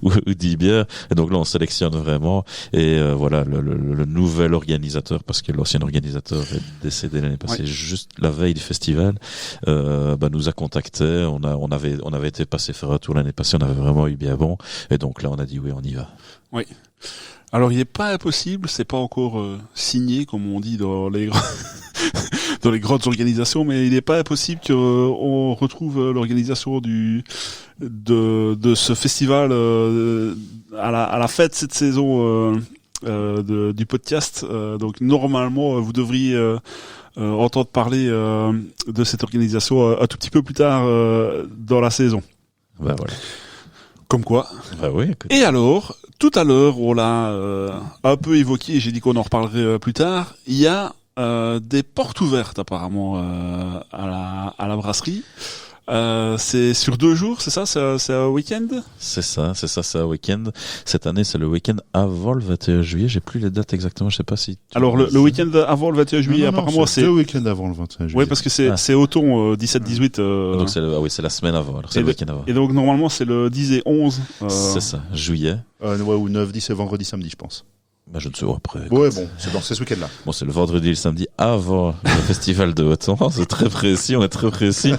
ou 10 bières. Et donc là, on sélectionne vraiment. Et le nouvel organisateur, parce que l'ancien organisateur est décédé l'année passée, juste la veille du festival, nous a contacté. On avait été passé faire un tour l'année passée. On avait vraiment eu bien bon. Et donc là, on a dit oui, on y va. Oui. Alors, il n'est pas impossible, c'est pas encore signé, comme on dit dans les dans les grandes organisations, mais il n'est pas impossible qu'on retrouve l'organisation de ce festival à la fête cette saison du podcast. Donc, normalement, vous devriez entendre parler de cette organisation un tout petit peu plus tard dans la saison. Ben voilà. Comme quoi. Bah oui, écoute. Et alors, tout à l'heure, on l'a un peu évoqué, j'ai dit qu'on en reparlerait plus tard, il y a des portes ouvertes apparemment à la brasserie. C'est sur 2 jours, c'est ça? C'est un week-end? C'est ça, c'est un week-end. Cette année, c'est le week-end avant le 21 juillet. J'ai plus les dates exactement, je sais pas si... Alors, le week-end avant le 21 juillet, apparemment, c'est... le week-end avant le 21 juillet. Oui, parce que c'est Auton, 17-18. Donc c'est la semaine avant, alors c'est le week-end avant. Et donc, normalement, c'est le 10 et 11. C'est ça, juillet. Ou 9, 10 et vendredi, samedi, je pense. Bah, je ne sais pas après. Ouais, bon, c'est ce week-end-là. Bon, c'est le vendredi et le samedi avant le festival de Auton. C'est très précis, on est très précis.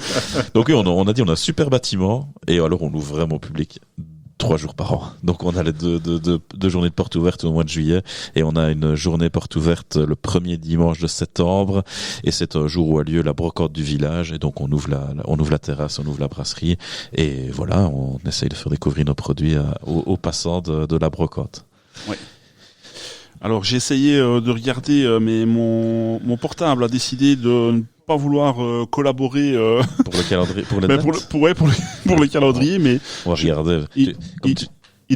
Donc oui, on a dit, on a un super bâtiment. Et alors, on ouvre vraiment au public 3 jours par an. Donc on a les deux journées de porte ouverte au mois de juillet. Et on a une journée porte ouverte le premier dimanche de septembre. Et c'est un jour où a lieu la brocante du village. Et donc on ouvre la terrasse, on ouvre la brasserie. Et voilà, on essaye de faire découvrir nos produits aux passants de la brocante. Oui. Alors j'ai essayé de regarder, mais mon portable a décidé de ne pas vouloir collaborer pour le calendrier, pour les mais dates. pour le calendrier, mais on va regarder. Il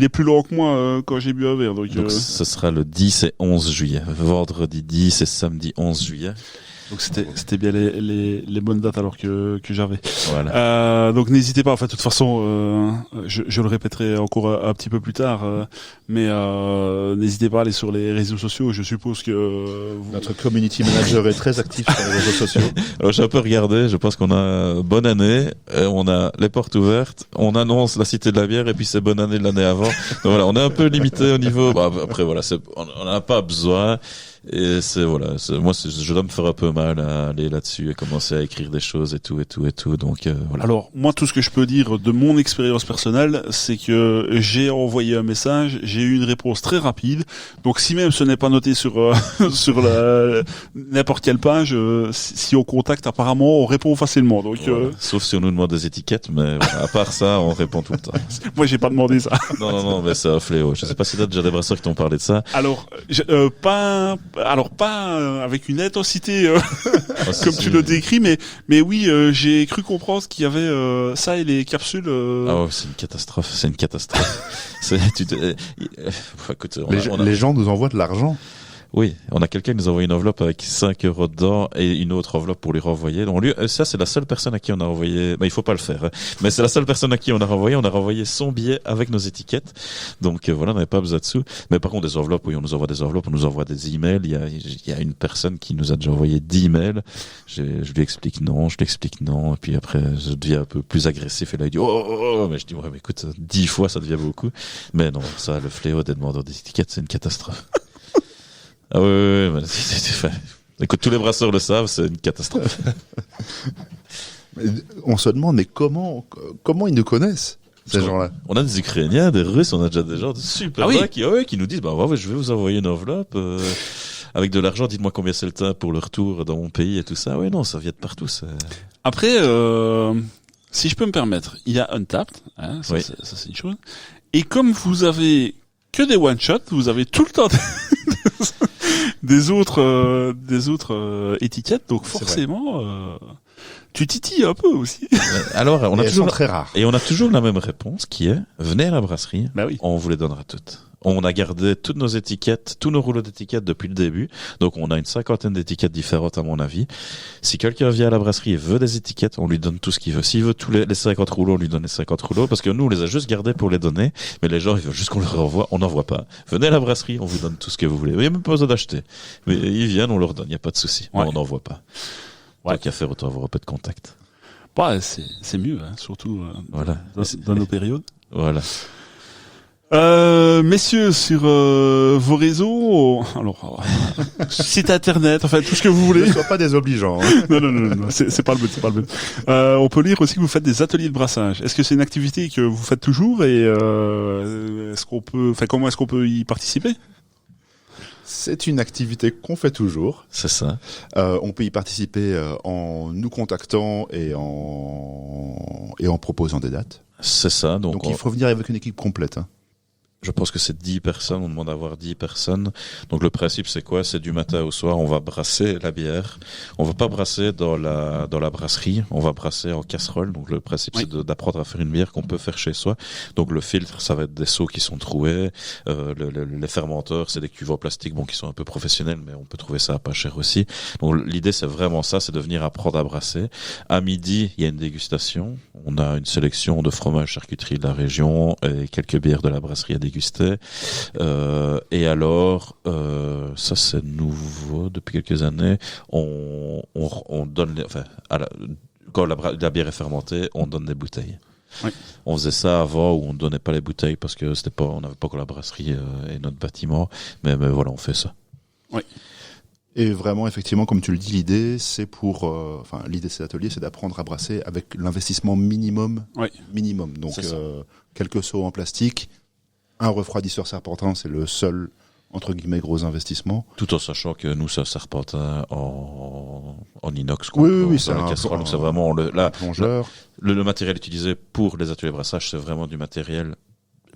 est plus long que moi quand j'ai bu un verre. Donc ce sera le 10 et 11 juillet, vendredi 10 et samedi 11 juillet. Donc c'était bien les bonnes dates alors que j'avais. Voilà. Donc n'hésitez pas. En fait, de toute façon, je le répéterai encore un petit peu plus tard, mais n'hésitez pas à aller sur les réseaux sociaux. Je suppose que notre community manager est très actif sur les réseaux sociaux. Alors j'ai un peu regardé. Je pense qu'on a bonne année. On a les portes ouvertes. On annonce la Cité de la Bière et puis c'est bonne année de l'année avant. Donc voilà, on est un peu limité au niveau. Bah, après voilà, on n'a pas besoin. Et moi je dois me faire un peu mal à aller là-dessus et commencer à écrire des choses et tout. Donc voilà. Alors moi tout ce que je peux dire de mon expérience personnelle, c'est que j'ai envoyé un message, j'ai eu une réponse très rapide. Donc si même ce n'est pas noté sur n'importe quelle page, si on contacte apparemment on répond facilement. Donc voilà. Sauf si on nous demande des étiquettes, mais voilà, à part ça on répond tout le temps. Moi j'ai pas demandé ça. Non, mais c'est un fléau. Je sais pas si t'as déjà des brasseurs qui t'ont parlé de ça. Alors pas avec une intensité comme tu le décris, mais oui, j'ai cru comprendre qu'il y avait ça et les capsules. Ah ouais, c'est une catastrophe. Écoute, les gens nous envoient de l'argent. Oui, on a quelqu'un qui nous a envoyé une enveloppe avec 5 € dedans et une autre enveloppe pour lui renvoyer. Donc ça c'est la seule personne à qui on a envoyé. Mais il faut pas le faire. Hein. Mais c'est la seule personne à qui on a renvoyé. On a renvoyé son billet avec nos étiquettes. Donc voilà, on n'avait pas besoin de sous. Mais par contre des enveloppes, oui, on nous envoie des enveloppes, on nous envoie des emails. Il y a une personne qui nous a déjà envoyé 10 emails. Je lui explique non. Et puis après je deviens un peu plus agressif et là il dit oh. Mais je dis ouais, mais écoute, 10 fois ça devient beaucoup. Mais non, ça le fléau des demandeurs d'étiquettes, c'est une catastrophe. Ah oui, écoute, tous les brasseurs le savent, c'est une catastrophe. On se demande, mais comment ils nous connaissent, ces gens-là? On a des Ukrainiens, des Russes, on a déjà des gens de super qui nous disent, je vais vous envoyer une enveloppe, avec de l'argent, dites-moi combien c'est le temps pour le retour dans mon pays et tout ça. Ouais, non, ça vient de partout, ça. Après, Si je peux me permettre, il y a Untapped, hein, ça, Oui. ça c'est une chose. Et comme vous avez que des one-shots, vous avez tout le temps des autres étiquettes, donc C'est forcément, tu titilles un peu aussi. Alors, on Et a elles sont toujours, très rares. et on a toujours la même réponse qui est, venez à la brasserie, Bah oui. on vous les donnera toutes. On a gardé toutes nos étiquettes, tous nos rouleaux d'étiquettes depuis le début. Donc, on a une 50aine d'étiquettes différentes, à mon avis. Si quelqu'un vient à la brasserie et veut des étiquettes, on lui donne tout ce qu'il veut. S'il veut tous les 50 rouleaux, on lui donne les 50 rouleaux. Parce que nous, on les a juste gardés pour les donner. Mais les gens, ils veulent juste qu'on leur envoie. On n'envoie pas. Venez à la brasserie, on vous donne tout ce que vous voulez. Il n'y a même pas besoin d'acheter. Mais ils viennent, on leur donne. Il n'y a pas de souci. Mais Ouais. on n'envoie pas. Ouais. Tant qu'à faire, autant avoir un peu de contact. Bah, c'est mieux, hein, surtout Voilà. dans nos périodes. Voilà. Messieurs, sur vos réseaux, alors site internet, enfin tout ce que vous voulez. Ne sois pas désobligeant. Hein. Non, c'est pas le but, c'est pas le but. On peut lire aussi que vous faites des ateliers de brassage. Est-ce que c'est une activité que vous faites toujours et comment est-ce qu'on peut y participer? C'est une activité qu'on fait toujours. C'est ça. On peut y participer en nous contactant et en proposant des dates. C'est ça. Donc il faut venir avec une équipe complète. Hein. Je pense que c'est 10 personnes, on demande d'avoir 10 personnes. Donc le principe c'est quoi? C'est du matin au soir, on va brasser la bière. On va pas brasser dans la brasserie, on va brasser en casserole. Donc le principe Oui. c'est d'apprendre à faire une bière qu'on peut faire chez soi. Donc le filtre, ça va être des seaux qui sont troués. Les fermenteurs, c'est des cuves en plastique qui sont un peu professionnels, mais on peut trouver ça à pas cher aussi. Donc l'idée c'est vraiment ça, c'est de venir apprendre à brasser. À midi, il y a une dégustation. On a une sélection de fromages, charcuterie de la région et quelques bières de la brasserie à déguster. Et alors, ça c'est nouveau depuis quelques années. On donne, quand la bière est fermentée, on donne des bouteilles. Oui. On faisait ça avant où on donnait pas les bouteilles parce que on n'avait pas encore la brasserie et notre bâtiment. Mais voilà, on fait ça. Oui. Et vraiment, effectivement, comme tu le dis, l'idée, c'est l'idée de cet atelier, c'est d'apprendre à brasser avec l'investissement minimum. Oui. Minimum. Donc, C'est ça. quelques seaux en plastique, un refroidisseur serpentin, c'est le seul, entre guillemets, gros investissement. Tout en sachant que nous, ça serpentin en inox. Oui, c'est la un casserole. plan- Donc c'est vraiment Plongeur. le matériel utilisé pour les ateliers brassage, c'est vraiment du matériel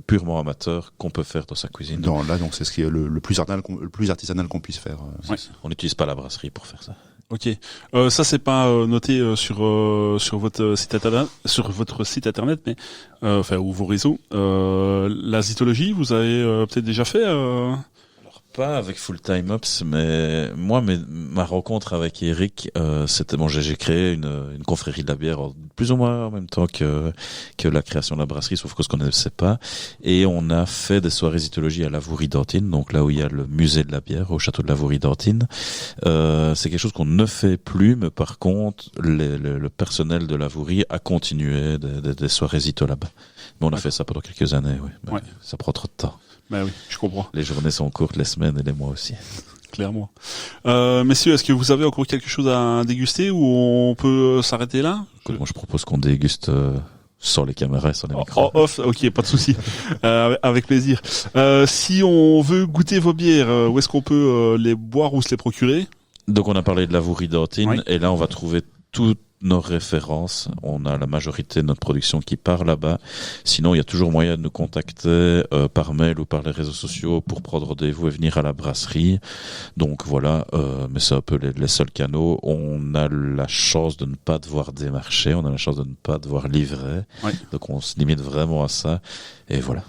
purement amateur qu'on peut faire dans sa cuisine. Donc c'est ce qui est le plus artisanal qu'on puisse faire. Ouais. On n'utilise pas la brasserie pour faire ça. Ok. Ça c'est pas noté sur votre site internet, mais ou vos réseaux. La zytologie, vous avez peut-être déjà fait. Pas avec Full Time Ops, mais moi, ma rencontre avec Eric, c'était j'ai créé une confrérie de la bière plus ou moins en même temps que la création de la brasserie, sauf que ce qu'on ne sait pas. Et on a fait des soirées zytologie à Lavourie-d'Antine, donc là où il y a le musée de la bière, au château de Lavourie-d'Antine. C'est quelque chose qu'on ne fait plus, mais par contre, le personnel de Lavourie a continué des soirées zyto là-bas. Mais on a fait ça pendant quelques années, oui. Mais Ouais. ça prend trop de temps. Ben oui, je comprends, Les journées sont courtes, les semaines et les mois aussi. clairement. Messieurs, est-ce que vous avez encore quelque chose à déguster ou on peut s'arrêter là? Écoute, moi je propose qu'on déguste sans les caméras et sans les micros. Off, ok, pas de souci. Avec plaisir. Si on veut goûter vos bières, où est-ce qu'on peut les boire ou se les procurer? Donc on a parlé de Lavourie-d'Antine Oui. et là on va trouver toutes nos références. On a la majorité de notre production qui part là-bas. Sinon, il y a toujours moyen de nous contacter par mail ou par les réseaux sociaux pour prendre rendez-vous et venir à la brasserie. Donc voilà, mais c'est un peu les seuls canaux. On a la chance de ne pas devoir démarcher, on a la chance de ne pas devoir livrer. Oui. Donc on se limite vraiment à ça. Et voilà.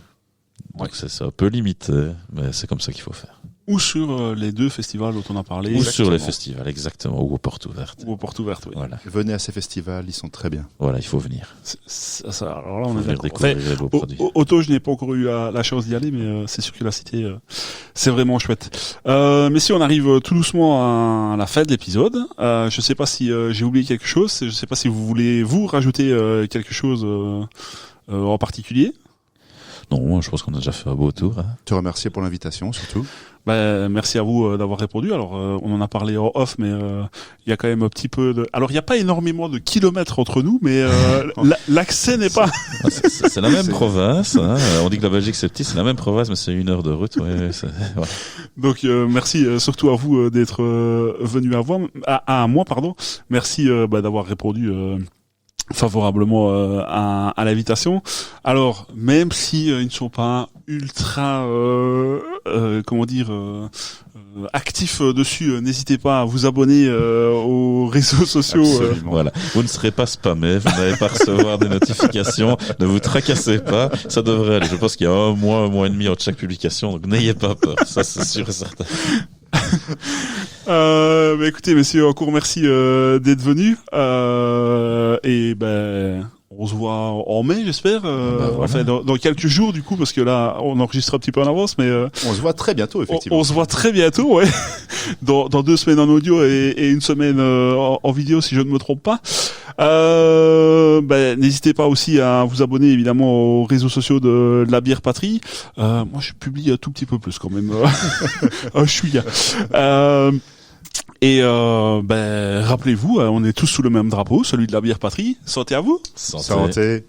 Donc Oui. c'est un peu limité, mais c'est comme ça qu'il faut faire. Ou sur les deux festivals dont on a parlé. Ou sur Exactement. les festivals, exactement, ou aux portes ouvertes. Ou aux portes ouvertes, oui. Voilà, Venez à ces festivals, ils sont très bien. voilà, il faut venir. Alors là, on Faut est venir d'accord. Enfin, découvrir les beaux produits. Auto, je n'ai pas encore eu la chance d'y aller, mais c'est sûr que la cité, c'est vraiment chouette. Messieurs, on arrive tout doucement à la fin de l'épisode. Je sais pas si j'ai oublié quelque chose. Je sais pas si vous voulez rajouter quelque chose en particulier. Non, je pense qu'on a déjà fait un beau tour. Hein. Te remercier pour l'invitation, surtout. Merci à vous d'avoir répondu. Alors, on en a parlé en off, mais il y a quand même un petit peu de... Alors, il n'y a pas énormément de kilomètres entre nous, mais l'accès n'est pas... Ah, c'est la même province. Hein. On dit que la Belgique c'est petit, c'est la même province, mais c'est 1 heure de route. Ouais, voilà. Donc, merci surtout à vous d'être venu à moi, pardon. Merci d'avoir répondu favorablement à l'invitation. Alors, même si ils ne sont pas ultra, actifs dessus, n'hésitez pas à vous abonner aux réseaux sociaux. Absolument. Voilà. Vous ne serez pas spammé, vous n'allez pas recevoir des notifications, ne vous tracassez pas, ça devrait aller. Je pense qu'il y a un mois et demi entre chaque publication, donc n'ayez pas peur, ça c'est sûr et certain. Bah écoutez, messieurs, encore merci d'être venus. Et ben, on se voit en mai, j'espère. Voilà. Enfin, dans quelques jours, du coup, parce que là, on enregistre un petit peu en avance, mais On se voit très bientôt, effectivement. on se voit très bientôt, ouais. dans 2 semaines en audio et 1 semaine en vidéo, si je ne me trompe pas. Ben, n'hésitez pas aussi à vous abonner évidemment aux réseaux sociaux de la bière patrie. Moi, je publie un tout petit peu plus quand même. Je suis gars. Et ben, rappelez-vous, on est tous sous le même drapeau, celui de la bière patrie. Santé à vous. Santé. Santé.